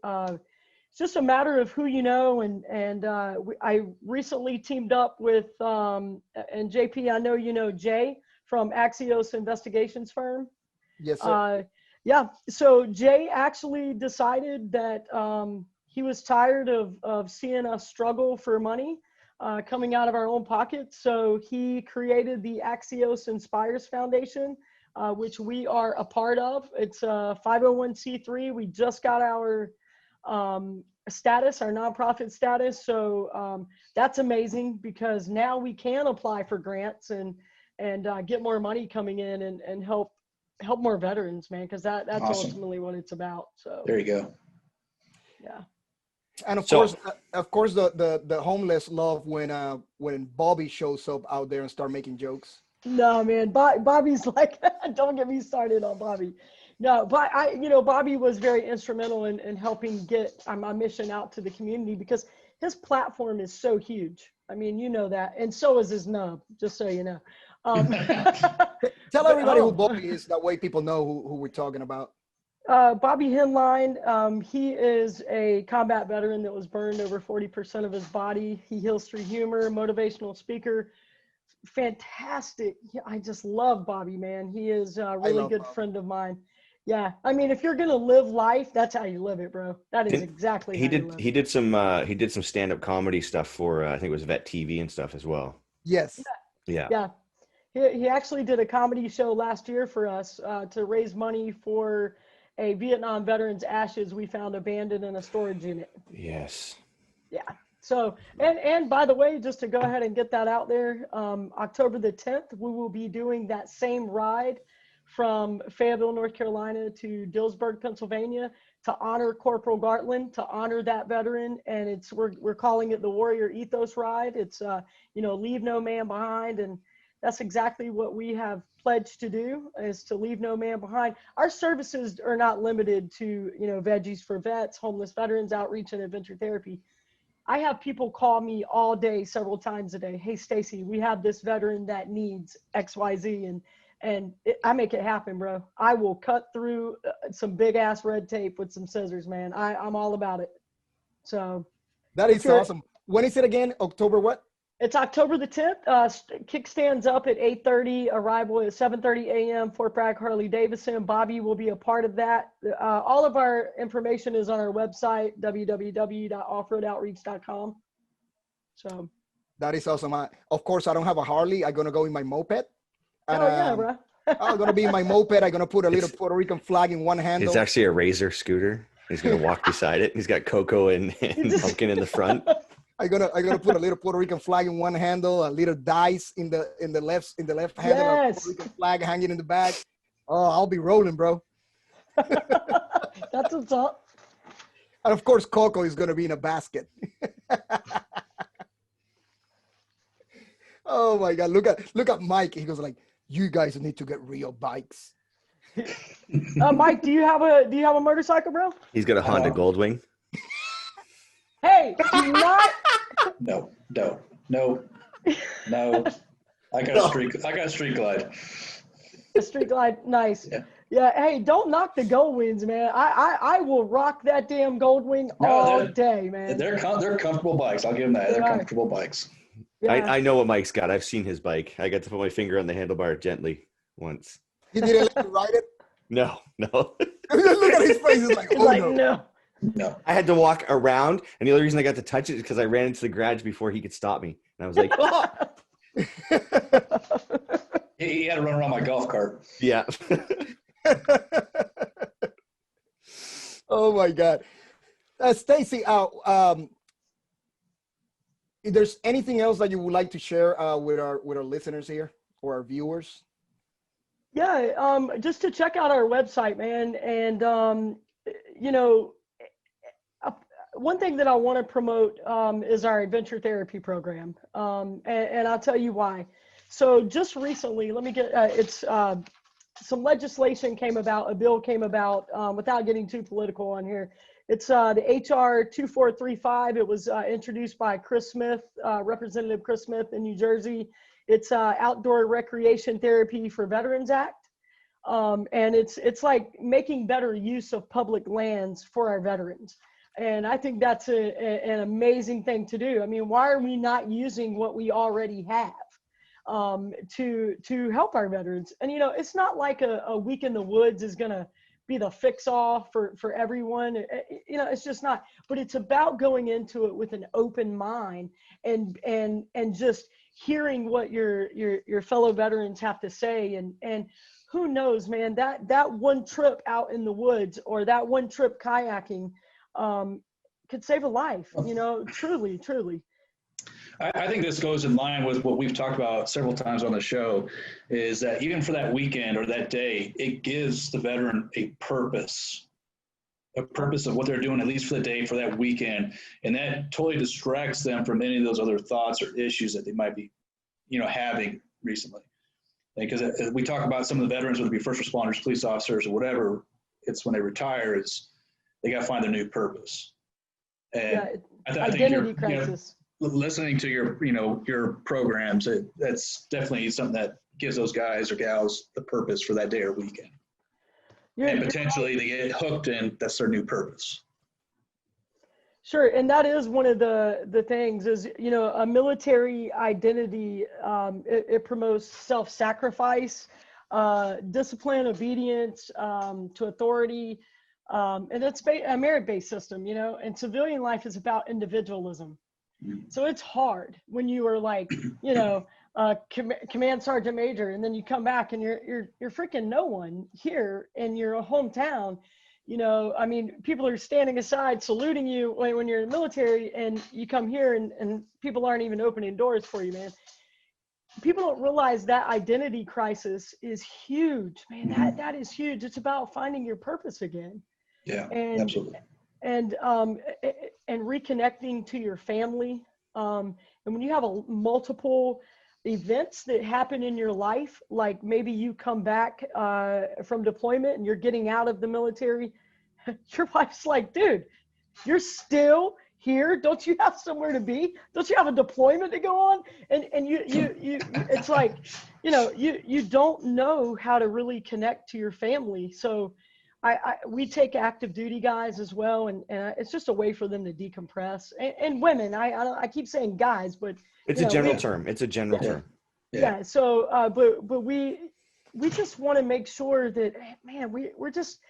It's just a matter of who you know, and I recently teamed up with and JP. I know you know Jay from Axios Investigations firm. Yes, sir. Yeah. So Jay actually decided that he was tired of seeing us struggle for money coming out of our own pockets. So he created the Axios Inspires Foundation, which we are a part of. It's a 501c3. We just got our status, our nonprofit status. So that's amazing because now we can apply for grants and get more money coming in and help more veterans, man, because that's awesome. Ultimately what it's about. So there you go. Yeah. And of course, the homeless love when Bobby shows up out there and start making jokes. No, man, Bobby's like, don't get me started on Bobby. No, but Bobby was very instrumental in helping get my mission out to the community because his platform is so huge. I mean, you know that, and so is his nub. Just so you know. Tell everybody who Bobby is. That way, people know who we're talking about. Bobby Henline, he is a combat veteran that was burned over 40% of his body. He heals through humor, motivational speaker. Fantastic. I just love Bobby, man. He is a really good friend of mine. Yeah. I mean, if you're going to live life, that's how you live it, bro. That is exactly He how you did. live He it. did some stand-up comedy stuff for I think it was Vet TV and stuff as well. Yes. Yeah. Yeah. He actually did a comedy show last year for us to raise money for a Vietnam veteran's ashes we found abandoned in a storage unit. Yes. Yeah. So, and by the way, just to go ahead and get that out there, October the 10th, we will be doing that same ride from Fayetteville, North Carolina to Dillsburg, Pennsylvania to honor Corporal Gartland, to honor that veteran. And we're calling it the Warrior Ethos Ride. It's, leave no man behind. And that's exactly what we have pledged to do, is to leave no man behind. Our services are not limited to, Veggies for Vets, homeless veterans, outreach, and adventure therapy. I have people call me all day, several times a day. Hey, Stacey, we have this veteran that needs XYZ, and I make it happen, bro. I will cut through some big ass red tape with some scissors, man. I'm all about it. So that is awesome. When is it again? October what? It's October the 10th. Kickstand's up at 8:30. Arrival at 7:30 a.m. Fort Bragg, Harley-Davidson. Bobby will be a part of that. All of our information is on our website, www.offroadoutreach.com. So that is awesome. Of course, I don't have a Harley. I'm gonna go in my moped. And, yeah, bro. I'm gonna be in my moped. I'm gonna put a little Puerto Rican flag in one handle. It's actually a Razor scooter. He's gonna walk beside it. He's got cocoa and pumpkin in the front. I'm gonna put a little Puerto Rican flag in one handle, a little dice in the left handle, a Puerto Rican flag hanging in the back. Oh, I'll be rolling, bro. That's what's up. And of course, Coco is gonna be in a basket. Oh my God! Look at Mike. He goes like, "You guys need to get real bikes." Mike, do you have a motorcycle, bro? He's got a Honda Goldwing. Hey, do not. No. I got a street glide. A street glide, nice. Yeah. Hey, don't knock the Goldwings, man. I will rock that damn Goldwing all day, man. They're comfortable bikes. I'll give them that. They're comfortable bikes. Yeah. I know what Mike's got. I've seen his bike. I got to put my finger on the handlebar gently once. He didn't let you ride it? No. Look at his face. He's like, oh, no. No. I had to walk around, and the only reason I got to touch it is because I ran into the garage before he could stop me. And I was like, oh! He had to run around my golf cart. Yeah. Oh my God. Stacey, if there's anything else that you would like to share with our listeners here or our viewers? Yeah, just to check out our website, man. And, one thing that I want to promote is our adventure therapy program. And I'll tell you why. So just recently, let me get, some legislation came about, a bill came about, without getting too political on here. It's the HR 2435. It was introduced by Chris Smith, Representative Chris Smith in New Jersey. It's Outdoor Recreation Therapy for Veterans Act. And it's like making better use of public lands for our veterans. And I think that's an amazing thing to do. I mean, why are we not using what we already have to help our veterans? And, it's not like a week in the woods is going to be the fix-all for everyone. It's just not. But it's about going into it with an open mind and just hearing what your fellow veterans have to say. And who knows, man, that one trip out in the woods or that one trip kayaking could save a life, truly. I think this goes in line with what we've talked about several times on the show, is that even for that weekend or that day, it gives the veteran a purpose of what they're doing, at least for the day, for that weekend. And that totally distracts them from any of those other thoughts or issues that they might be, having recently. Because as we talk about some of the veterans, whether it be first responders, police officers, or whatever, it's when they retire, they got to find their new purpose. And I think identity crisis. Listening to your programs, that's definitely something that gives those guys or gals the purpose for that day or weekend. And potentially they get hooked and that's their new purpose. Sure. And that is one of the things is, a military identity, it promotes self-sacrifice. discipline, obedience to authority. And it's a merit-based system, you know, and civilian life is about individualism. So it's hard when you are like, you know, command sergeant major, and then you come back and you're freaking no one here in your hometown. You know, I mean, people are standing aside saluting you when you're in the military, and you come here and people aren't even opening doors for you, man. People don't realize that identity crisis is huge, man. That is huge. It's about finding your purpose again. Yeah, and, absolutely. And reconnecting to your family. And when you have multiple events that happen in your life, like maybe you come back from deployment and you're getting out of the military, your wife's like, dude, you're still here? Don't you have somewhere to be? Don't you have a deployment to go on? And you it's like, you know, you don't know how to really connect to your family. So we take active duty guys as well, and it's just a way for them to decompress. And women, I keep saying guys, but it's a general term. It's a general term. Yeah. So, but we just want to make sure that, man, we're just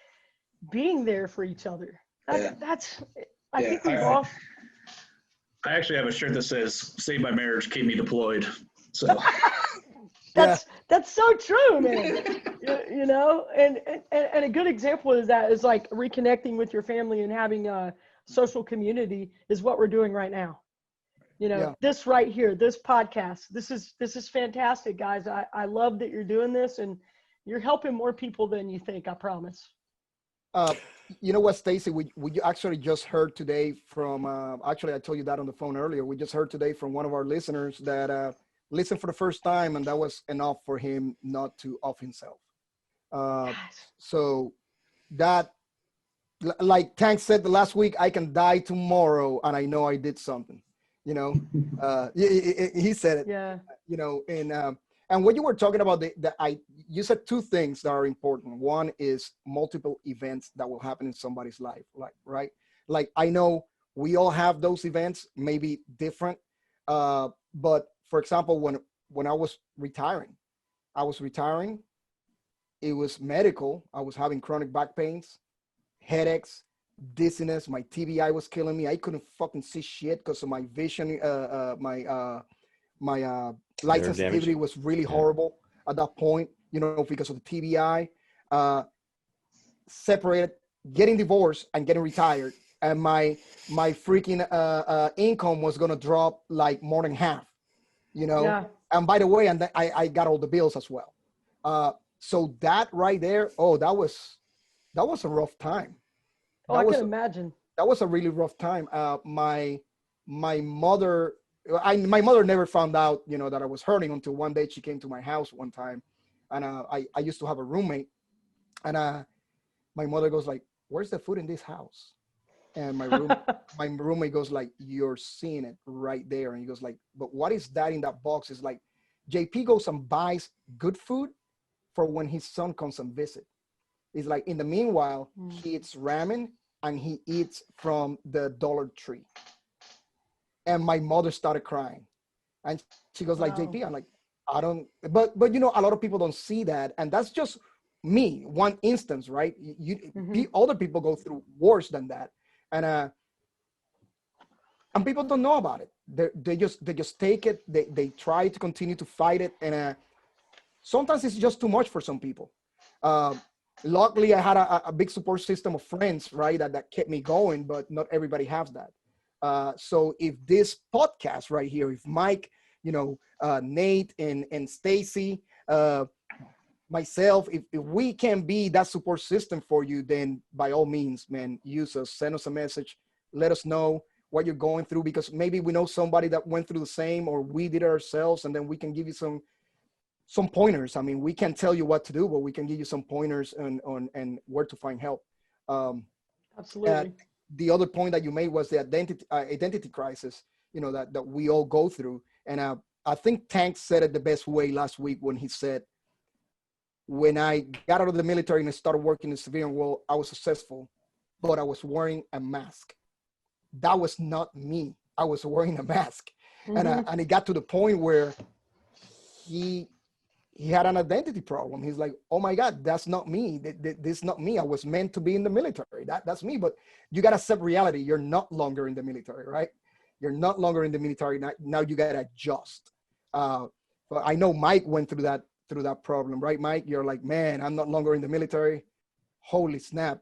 being there for each other. That's I think we've all. I actually have a shirt that says "Save my marriage, keep me deployed." So. That's so true, man. You know, and a good example of that is like reconnecting with your family and having a social community is what we're doing right now. You know, this right here, this podcast, this is fantastic, guys. I love that you're doing this, and you're helping more people than you think, I promise. You know what, Stacey, we actually just heard today from, actually I told you that on the phone earlier. We just heard today from one of our listeners that listened for the first time, and that was enough for him not to off himself. So that, like Tank said the last week, I can die tomorrow and I know I did something, you know. He said it. Yeah. You know, and when you were talking about you said two things that are important. One is multiple events that will happen in somebody's life, like, right? Like, I know we all have those events, maybe different, but for example, when I was retiring, it was medical. I was having chronic back pains, headaches, dizziness. My TBI was killing me. I couldn't fucking see shit because of my vision. My light sensitivity was really horrible at that point, you know, because of the TBI. Separated, getting divorced and getting retired. And my freaking income was going to drop like more than half, you know? Yeah. And by the way, and I got all the bills as well. So that right there, that was a rough time. I can imagine. That was a really rough time. My mother never found out, you know, that I was hurting until one day she came to my house one time, and I used to have a roommate, and my mother goes like, "Where's the food in this house?" And my roommate goes like, "You're seeing it right there." And he goes like, "But what is that in that box?" It's like, JP goes and buys good food for when his son comes and visit. It's like, in the meanwhile, he eats ramen and he eats from the Dollar Tree. And my mother started crying, and she goes like, "JP," I'm like, "I don't," but you know, a lot of people don't see that, and that's just me, one instance, right? Other people go through worse than that, and people don't know about it. They just take it. They try to continue to fight it, and sometimes it's just too much for some people. Luckily, I had a big support system of friends, right, that kept me going, but not everybody has that. So if this podcast right here, if Mike, you know, Nate and Stacey, myself, if we can be that support system for you, then by all means, man, use us, send us a message, let us know what you're going through, because maybe we know somebody that went through the same, or we did it ourselves, and then we can give you some pointers. I mean, we can't tell you what to do, but we can give you some pointers on where to find help. Absolutely. The other point that you made was the identity crisis, you know, that we all go through. And I think Tank said it the best way last week when he said, when I got out of the military and I started working in the civilian world, I was successful, but I was wearing a mask. That was not me. I was wearing a mask. And it got to the point where he he had an identity problem. He's like, oh my God, that's not me. This is not me. I was meant to be in the military. That's me. But you got to accept reality. You're not longer in the military, right? You're not longer in the military. Now you got to adjust. But I know Mike went through that problem, right, Mike? You're like, man, I'm not longer in the military. Holy snap.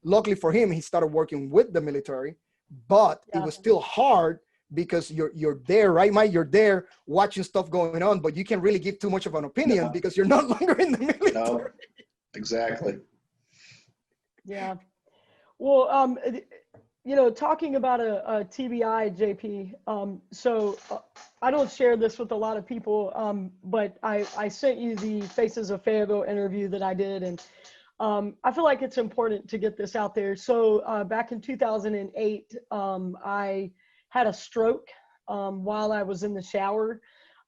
Luckily for him, he started working with the military, but it was still hard because you're there, right, Mike? You're there watching stuff going on, but you can't really give too much of an opinion because you're not longer in the military. No, exactly. Yeah. Well, talking about a TBI, JP, I don't share this with a lot of people, but I sent you the Faces of Fayetteville interview that I did, and I feel like it's important to get this out there. So back in 2008, I had a stroke while I was in the shower.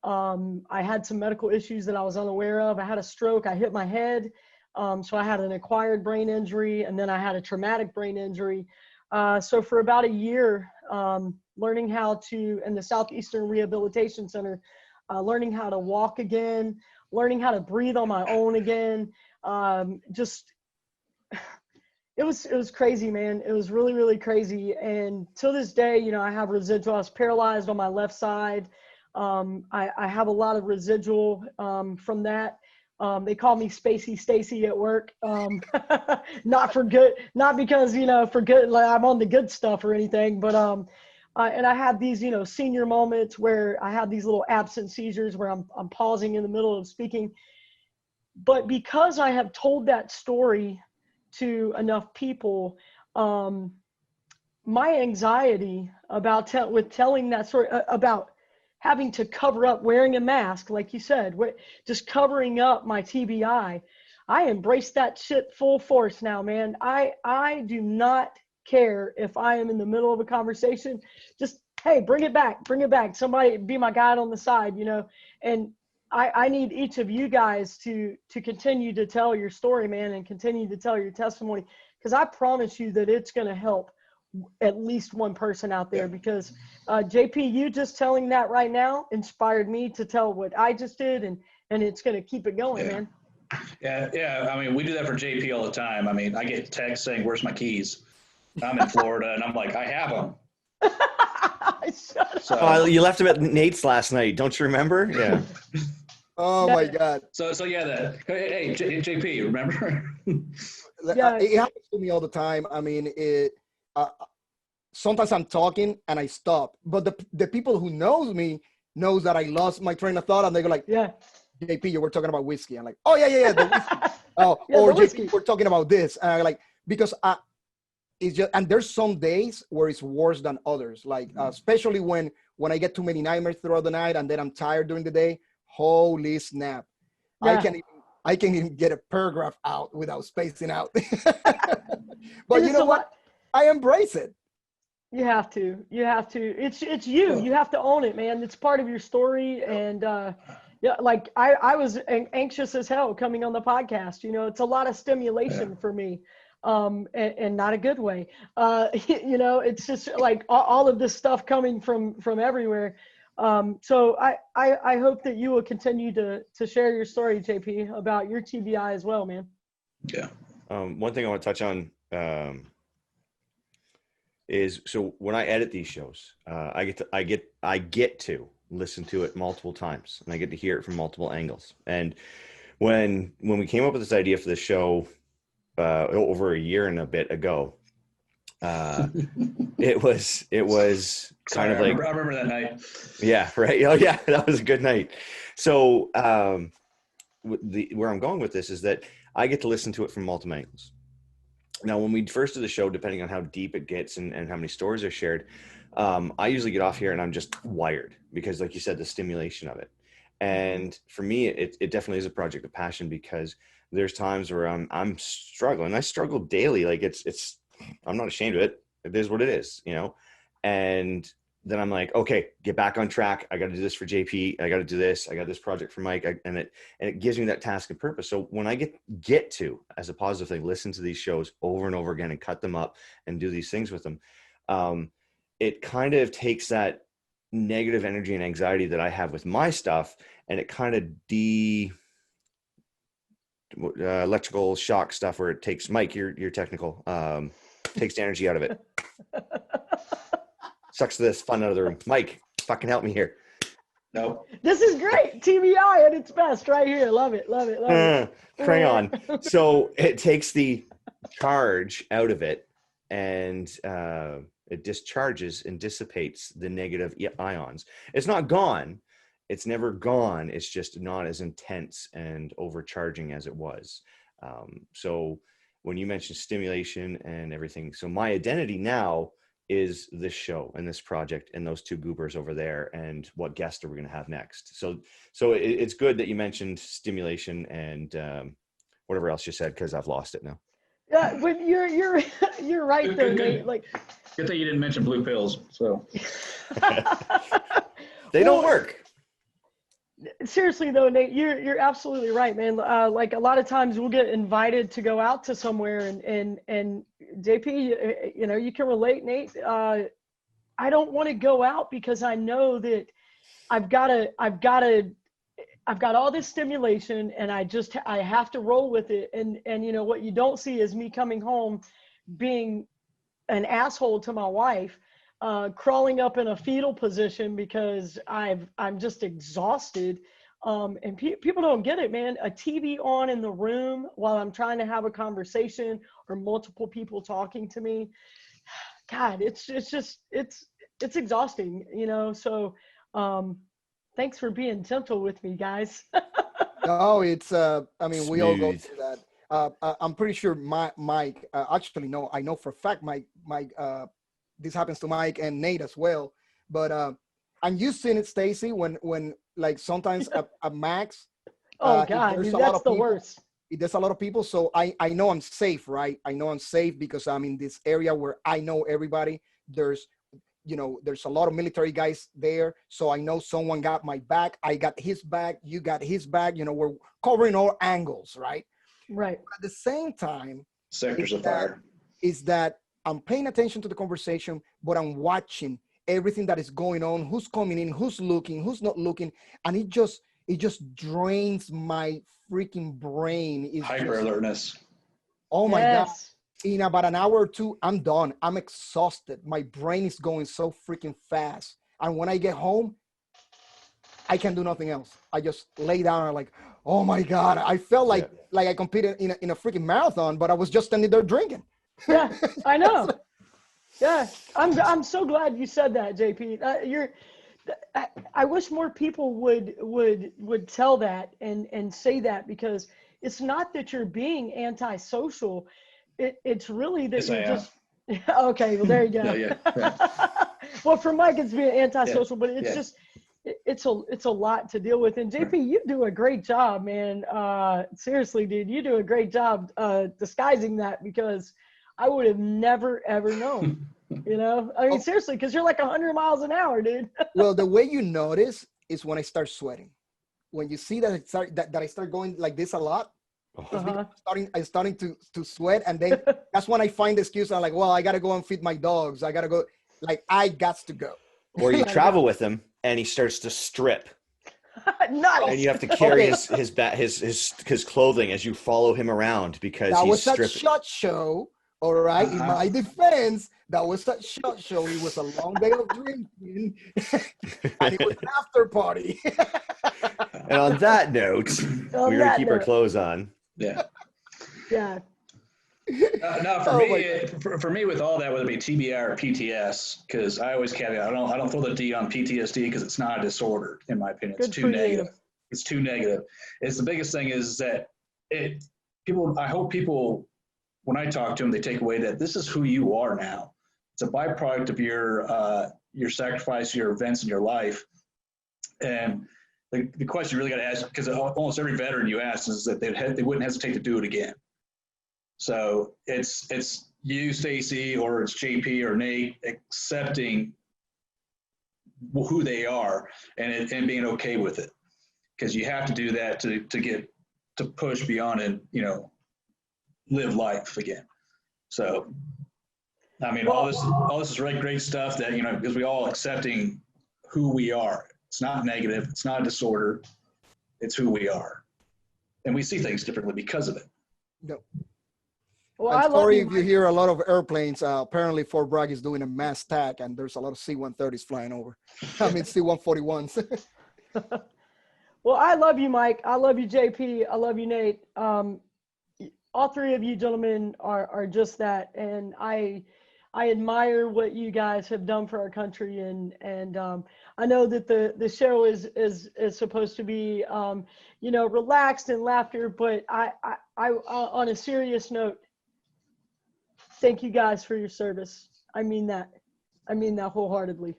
I had some medical issues that I was unaware of. I had a stroke. I hit my head. So I had an acquired brain injury, and then I had a traumatic brain injury. So for about a year, learning how to, in the Southeastern Rehabilitation Center, learning how to walk again, learning how to breathe on my own again. It was crazy, man. It was really, really crazy. And to this day, I have residual. I was paralyzed on my left side. I have a lot of residual from that. They call me Spacey Stacey at work. Not for good, not because, for good, like I'm on the good stuff or anything, but and I had these, senior moments where I had these little absent seizures where I'm pausing in the middle of speaking. But because I have told that story to enough people, my anxiety about telling that story, about having to cover up, wearing a mask, like you said, just covering up my TBI, I embrace that shit full force now, man. I do not care if I am in the middle of a conversation. Just, hey, bring it back. Somebody be my guide on the side, and I need each of you guys to continue to tell your story, man, and continue to tell your testimony, because I promise you that it's going to help at least one person out there. Because JP, you just telling that right now inspired me to tell what I just did, and it's going to keep it going, man. Yeah. I mean, we do that for JP all the time. I mean, I get texts saying, "Where's my keys?" I'm in Florida, and I'm like, "I have them." So, you left him at Nate's last night. Don't you remember? Yeah. Oh my God. So yeah, hey, JP, remember? Yeah. It happens to me all the time. I mean, sometimes I'm talking and I stop, but the people who knows me knows that I lost my train of thought, and they go like, yeah, JP, you were talking about whiskey. I'm like, oh yeah, the whiskey. Or JP, we're talking about this. And I'm like, because it's just, and there's some days where it's worse than others. Like, especially when I get too many nightmares throughout the night and then I'm tired during the day. Holy snap. Yeah. I can't even get a paragraph out without spacing out. But you know what? I embrace it. You have to. It's you. You have to own it, man. It's part of your story. And like I was anxious as hell coming on the podcast. It's a lot of stimulation for me. And not a good way. It's just like all of this stuff coming from everywhere. So I hope that you will continue to share your story, JP, about your TBI as well, man. Yeah. One thing I want to touch on is, so when I edit these shows, I get to listen to it multiple times, and I get to hear it from multiple angles. And when we came up with this idea for the show over a year and a bit ago, it was kind of like, I remember that night. Yeah, right. Oh yeah, that was a good night. So where I'm going with this is that I get to listen to it from multiple angles. Now, when we first do the show, depending on how deep it gets and how many stories are shared, I usually get off here and I'm just wired, because like you said, the stimulation of it. And for me, it definitely is a project of passion, because there's times where I'm struggling. I struggle daily. Like it's I'm not ashamed of it. It is what it is, and then I'm like, okay, get back on track. I got to do this for JP. I got to do this. I got this project for Mike. And it gives me that task and purpose. So when I get to, as a positive thing, listen to these shows over and over again and cut them up and do these things with them, it kind of takes that negative energy and anxiety that I have with my stuff, and it kind of electrical shock stuff where it takes Mike, you're technical, takes the energy out of it. Sucks this fun out of the room. Mike, fucking help me here. Nope. This is great. TBI at its best right here. Love it. Love it. Love it. Crayon. So it takes the charge out of it, and it discharges and dissipates the negative ions. It's not gone. It's never gone. It's just not as intense and overcharging as it was. So when you mentioned stimulation and everything, so my identity now is this show and this project and those two goobers over there, and what guest are we going to have next? So it's good that you mentioned stimulation and whatever else you said, because I've lost it now. Yeah, but you're right though, Nate. Like, good thing you didn't mention blue pills. So they don't work. Seriously though, Nate, you're absolutely right, man. Like a lot of times we'll get invited to go out to somewhere, and JP, you know, you can relate, Nate. I don't want to go out because I know that I've got all this stimulation, and I have to roll with it. And you know what you don't see is me coming home being an asshole to my wife, crawling up in a fetal position because I'm just exhausted. And people don't get it, man. A TV on in the room while I'm trying to have a conversation, or multiple people talking to me. God, it's exhausting, you know? So, thanks for being gentle with me, guys. No, it's I mean, we all go Smooth. through that. I'm pretty sure Mike, actually, no, I know for a fact, Mike, this happens to Mike and Nate as well. But and you've seen it, Stacey, when like sometimes at Max. Oh God, there's dude, a lot that's of the people, worst. there's a lot of people, so I know I'm safe, right? I know I'm safe because I'm in this area where I know everybody. There's a lot of military guys there, so I know someone got my back. I got his back. You got his back. You know, we're covering all angles, right? Right. But at the same time, sectors of fire. is that I'm paying attention to the conversation, but I'm watching everything that is going on, who's coming in, who's looking, who's not looking, and it just drains my freaking brain. It's Hyper just, alertness. oh my God. Yes. In about an hour or two, I'm done. I'm exhausted. My brain is going so freaking fast. And when I get home, I can do nothing else. I just lay down and like, oh my God. I felt like I competed in a freaking marathon, but I was just standing there drinking. Yeah, I know. Yeah, I'm so glad you said that, JP. I wish more people would tell that and say that, because it's not that you're being antisocial. It's really that you're just okay. Well, there you go. Yeah. Well, for Mike, it's being antisocial, but it's just it's a lot to deal with. And JP, you do a great job, man. Seriously, dude, you do a great job disguising that, because I would have never ever known. You know, I mean, seriously, because you're like 100 miles an hour, dude. Well, the way you notice is when I start sweating. When you see that I start going like this a lot, I'm starting to sweat, and then that's when I find the excuse. I'm like, well, I gotta go and feed my dogs. I gotta go. Like, I got to go. Or you travel with him and he starts to strip. Nice. And you have to carry his clothing as you follow him around because that he's was stripping. That shot show. All right. In my defense, that was that shot show. It was a long day of drinking, and it was an after party. And on that note, we're gonna keep our clothes on. Yeah. Yeah. No, for me, with all that, whether it be TBI or PTS, because I always caveat, I don't throw the D on PTSD because it's not a disorder, in my opinion. It's too negative. It's too negative. It's the biggest thing is that I hope people, when I talk to them, they take away that this is who you are now. It's a byproduct of your sacrifice, your events in your life. And the question you really got to ask, because almost every veteran you ask, is that they wouldn't hesitate to do it again. So it's you, Stacey, or it's JP or Nate, accepting who they are and being okay with it, because you have to do that to push beyond and live life again. So, I mean, all this is really great stuff that because we all accepting who we are. It's not negative. It's not a disorder. It's who we are. and we see things differently because of it. No. Well, I'm I love sorry you, if you Mike. hear a lot of airplanes. Apparently, Fort Bragg is doing a mass attack, and there's a lot of C-130s flying over. I mean, C-141s. Well, I love you, Mike. I love you, JP. I love you, Nate. All three of you gentlemen are just that, and I admire what you guys have done for our country, and I know that the show is supposed to be relaxed and laughter, but I on a serious note, thank you guys for your service. I mean that wholeheartedly.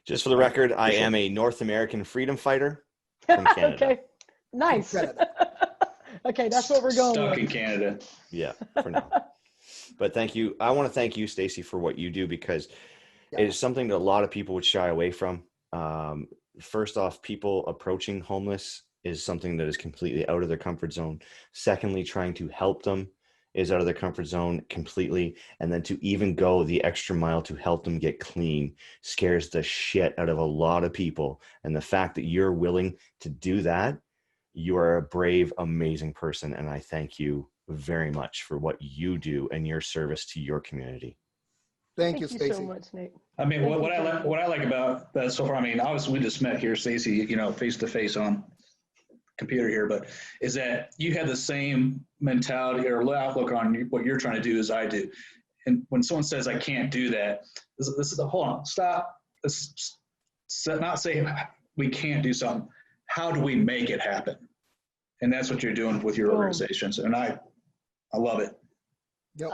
Just for the record, I am a North American freedom fighter from Canada. Okay, nice. Okay, that's what we're going Stuck with. in Canada. Yeah, for now. But thank you. I want to thank you, Stacey, for what you do, because Yeah. it is something that a lot of people would shy away from. First off, people approaching homeless is something that is completely out of their comfort zone. Secondly, trying to help them is out of their comfort zone completely. And then to even go the extra mile to help them get clean scares the shit out of a lot of people. And the fact that you're willing to do that, you are a brave, amazing person. And I thank you very much for what you do and your service to your community. Thank you, so Stacey. much, Nate. I mean, Thank what you I so like what I like about that so far. I mean, obviously we just met here, Stacey, face to face on computer here, but is that you had the same mentality or outlook on what you're trying to do as I do. And when someone says I can't do that, this is hold on, stop. Let's not say we can't do something. How do we make it happen? And that's what you're doing with your Boom. organizations, and I love it. Yep.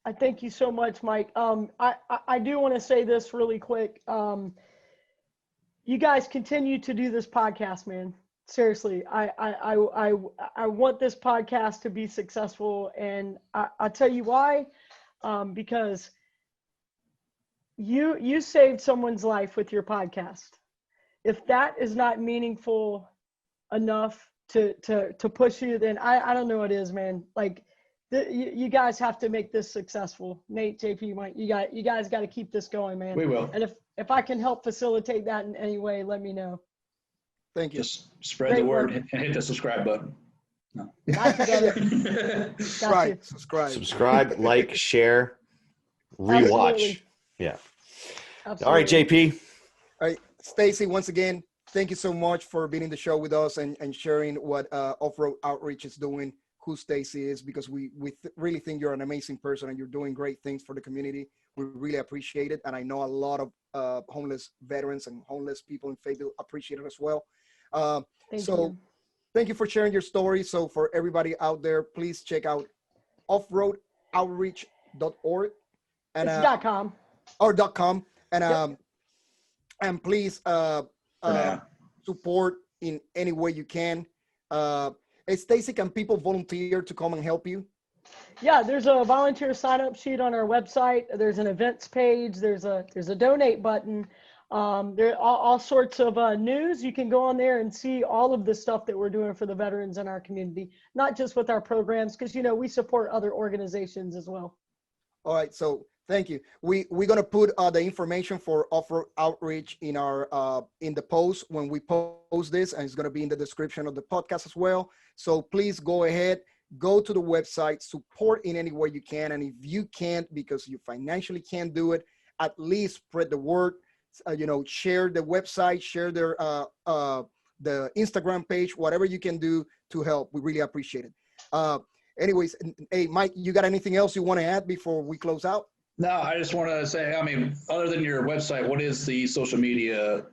I thank you so much, Mike. I do want to say this really quick. You guys continue to do this podcast, man. Seriously, I want this podcast to be successful, and I'll tell you why. Because you saved someone's life with your podcast. If that is not meaningful enough to push you, then I don't know what is, man. Like you guys have to make this successful. Nate, JP, Mike, you guys got to keep this going, man. We will. And if I can help facilitate that in any way, let me know. Thank you. Just spread Great the word work. and hit the subscribe button. No. Not together. Got you. Subscribe, like, share, rewatch. Absolutely. Yeah. Absolutely. All right, JP. All right, Stacey, once again, thank you so much for being in the show with us and sharing what Off-Road Outreach is doing, who Stacey is, because we really think you're an amazing person and you're doing great things for the community. We really appreciate it. And I know a lot of homeless veterans and homeless people in Fayetteville appreciate it as well. Thank you for sharing your story. So for everybody out there, please check out offroadoutreach.org and It's .com. or .com and Yep. and please support in any way you can. Hey, Stacey, can people volunteer to come and help you? Yeah, there's a volunteer sign up sheet on our website. There's an events page. There's a donate button. There are all sorts of news. You can go on there and see all of the stuff that we're doing for the veterans in our community, not just with our programs, because we support other organizations as well. All right, so thank you. We're gonna put the information for Off-Road Outreach in our in the post when we post this, and it's gonna be in the description of the podcast as well. So please go ahead, go to the website, support in any way you can, and if you can't because you financially can't do it, at least spread the word. Share the website, share their the Instagram page, whatever you can do to help. We really appreciate it. Anyways, hey, Mike, you got anything else you want to add before we close out? No, I just want to say, I mean, other than your website, what is the social media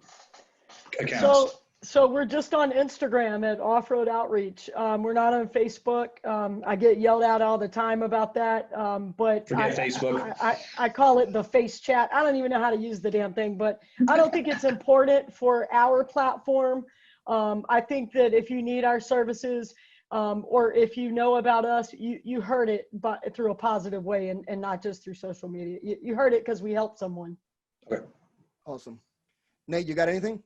accounts? So we're just on Instagram at Off-Road Outreach. We're not on Facebook. I get yelled at all the time about that. But Forget Facebook. I call it the face chat. I don't even know how to use the damn thing, but I don't think it's important for our platform. I think that if you need our services, or if you know about us, you heard it but through a positive way and not just through social media. You heard it because we helped someone. Okay. Awesome. Nate, you got anything?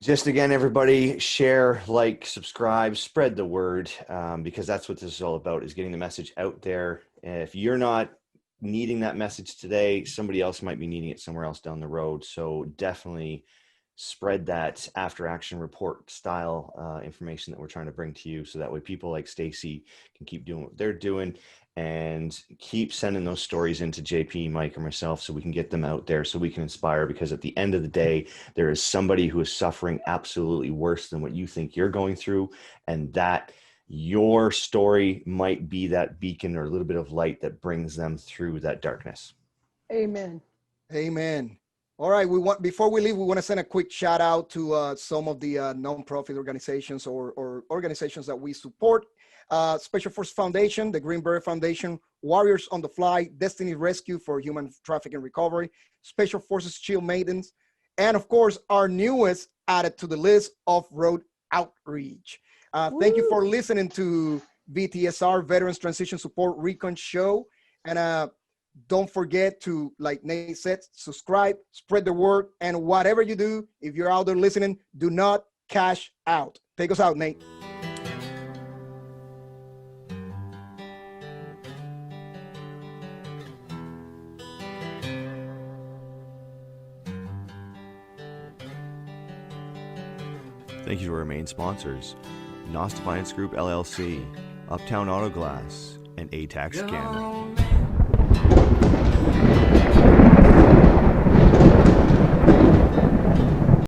Just again, everybody share, like, subscribe, spread the word, because that's what this is all about, is getting the message out there. If you're not needing that message today, somebody else might be needing it somewhere else down the road. So definitely spread that after action report style information that we're trying to bring to you, so that way people like Stacey can keep doing what they're doing and keep sending those stories into JP, Mike, or myself, so we can get them out there, so we can inspire. Because at the end of the day, there is somebody who is suffering absolutely worse than what you think you're going through, and that your story might be that beacon or a little bit of light that brings them through that darkness. Amen. Amen. All right, before we leave, we want to send a quick shout out to some of the nonprofit organizations or organizations that we support. Special Forces Foundation, the Green Beret Foundation, Warriors on the Fly, Destiny Rescue for Human Trafficking Recovery, Special Forces Shield Maidens, and of course, our newest added to the list, Off-Road Outreach. Thank you for listening to VTSR, Veterans Transition Support Recon Show. And don't forget to, like Nate said, subscribe, spread the word, and whatever you do, if you're out there listening, do not cash out. Take us out, Nate. Thank you to our main sponsors, Nous Defiance Group LLC, Uptown Auto Glass, and A-Tacs Camo.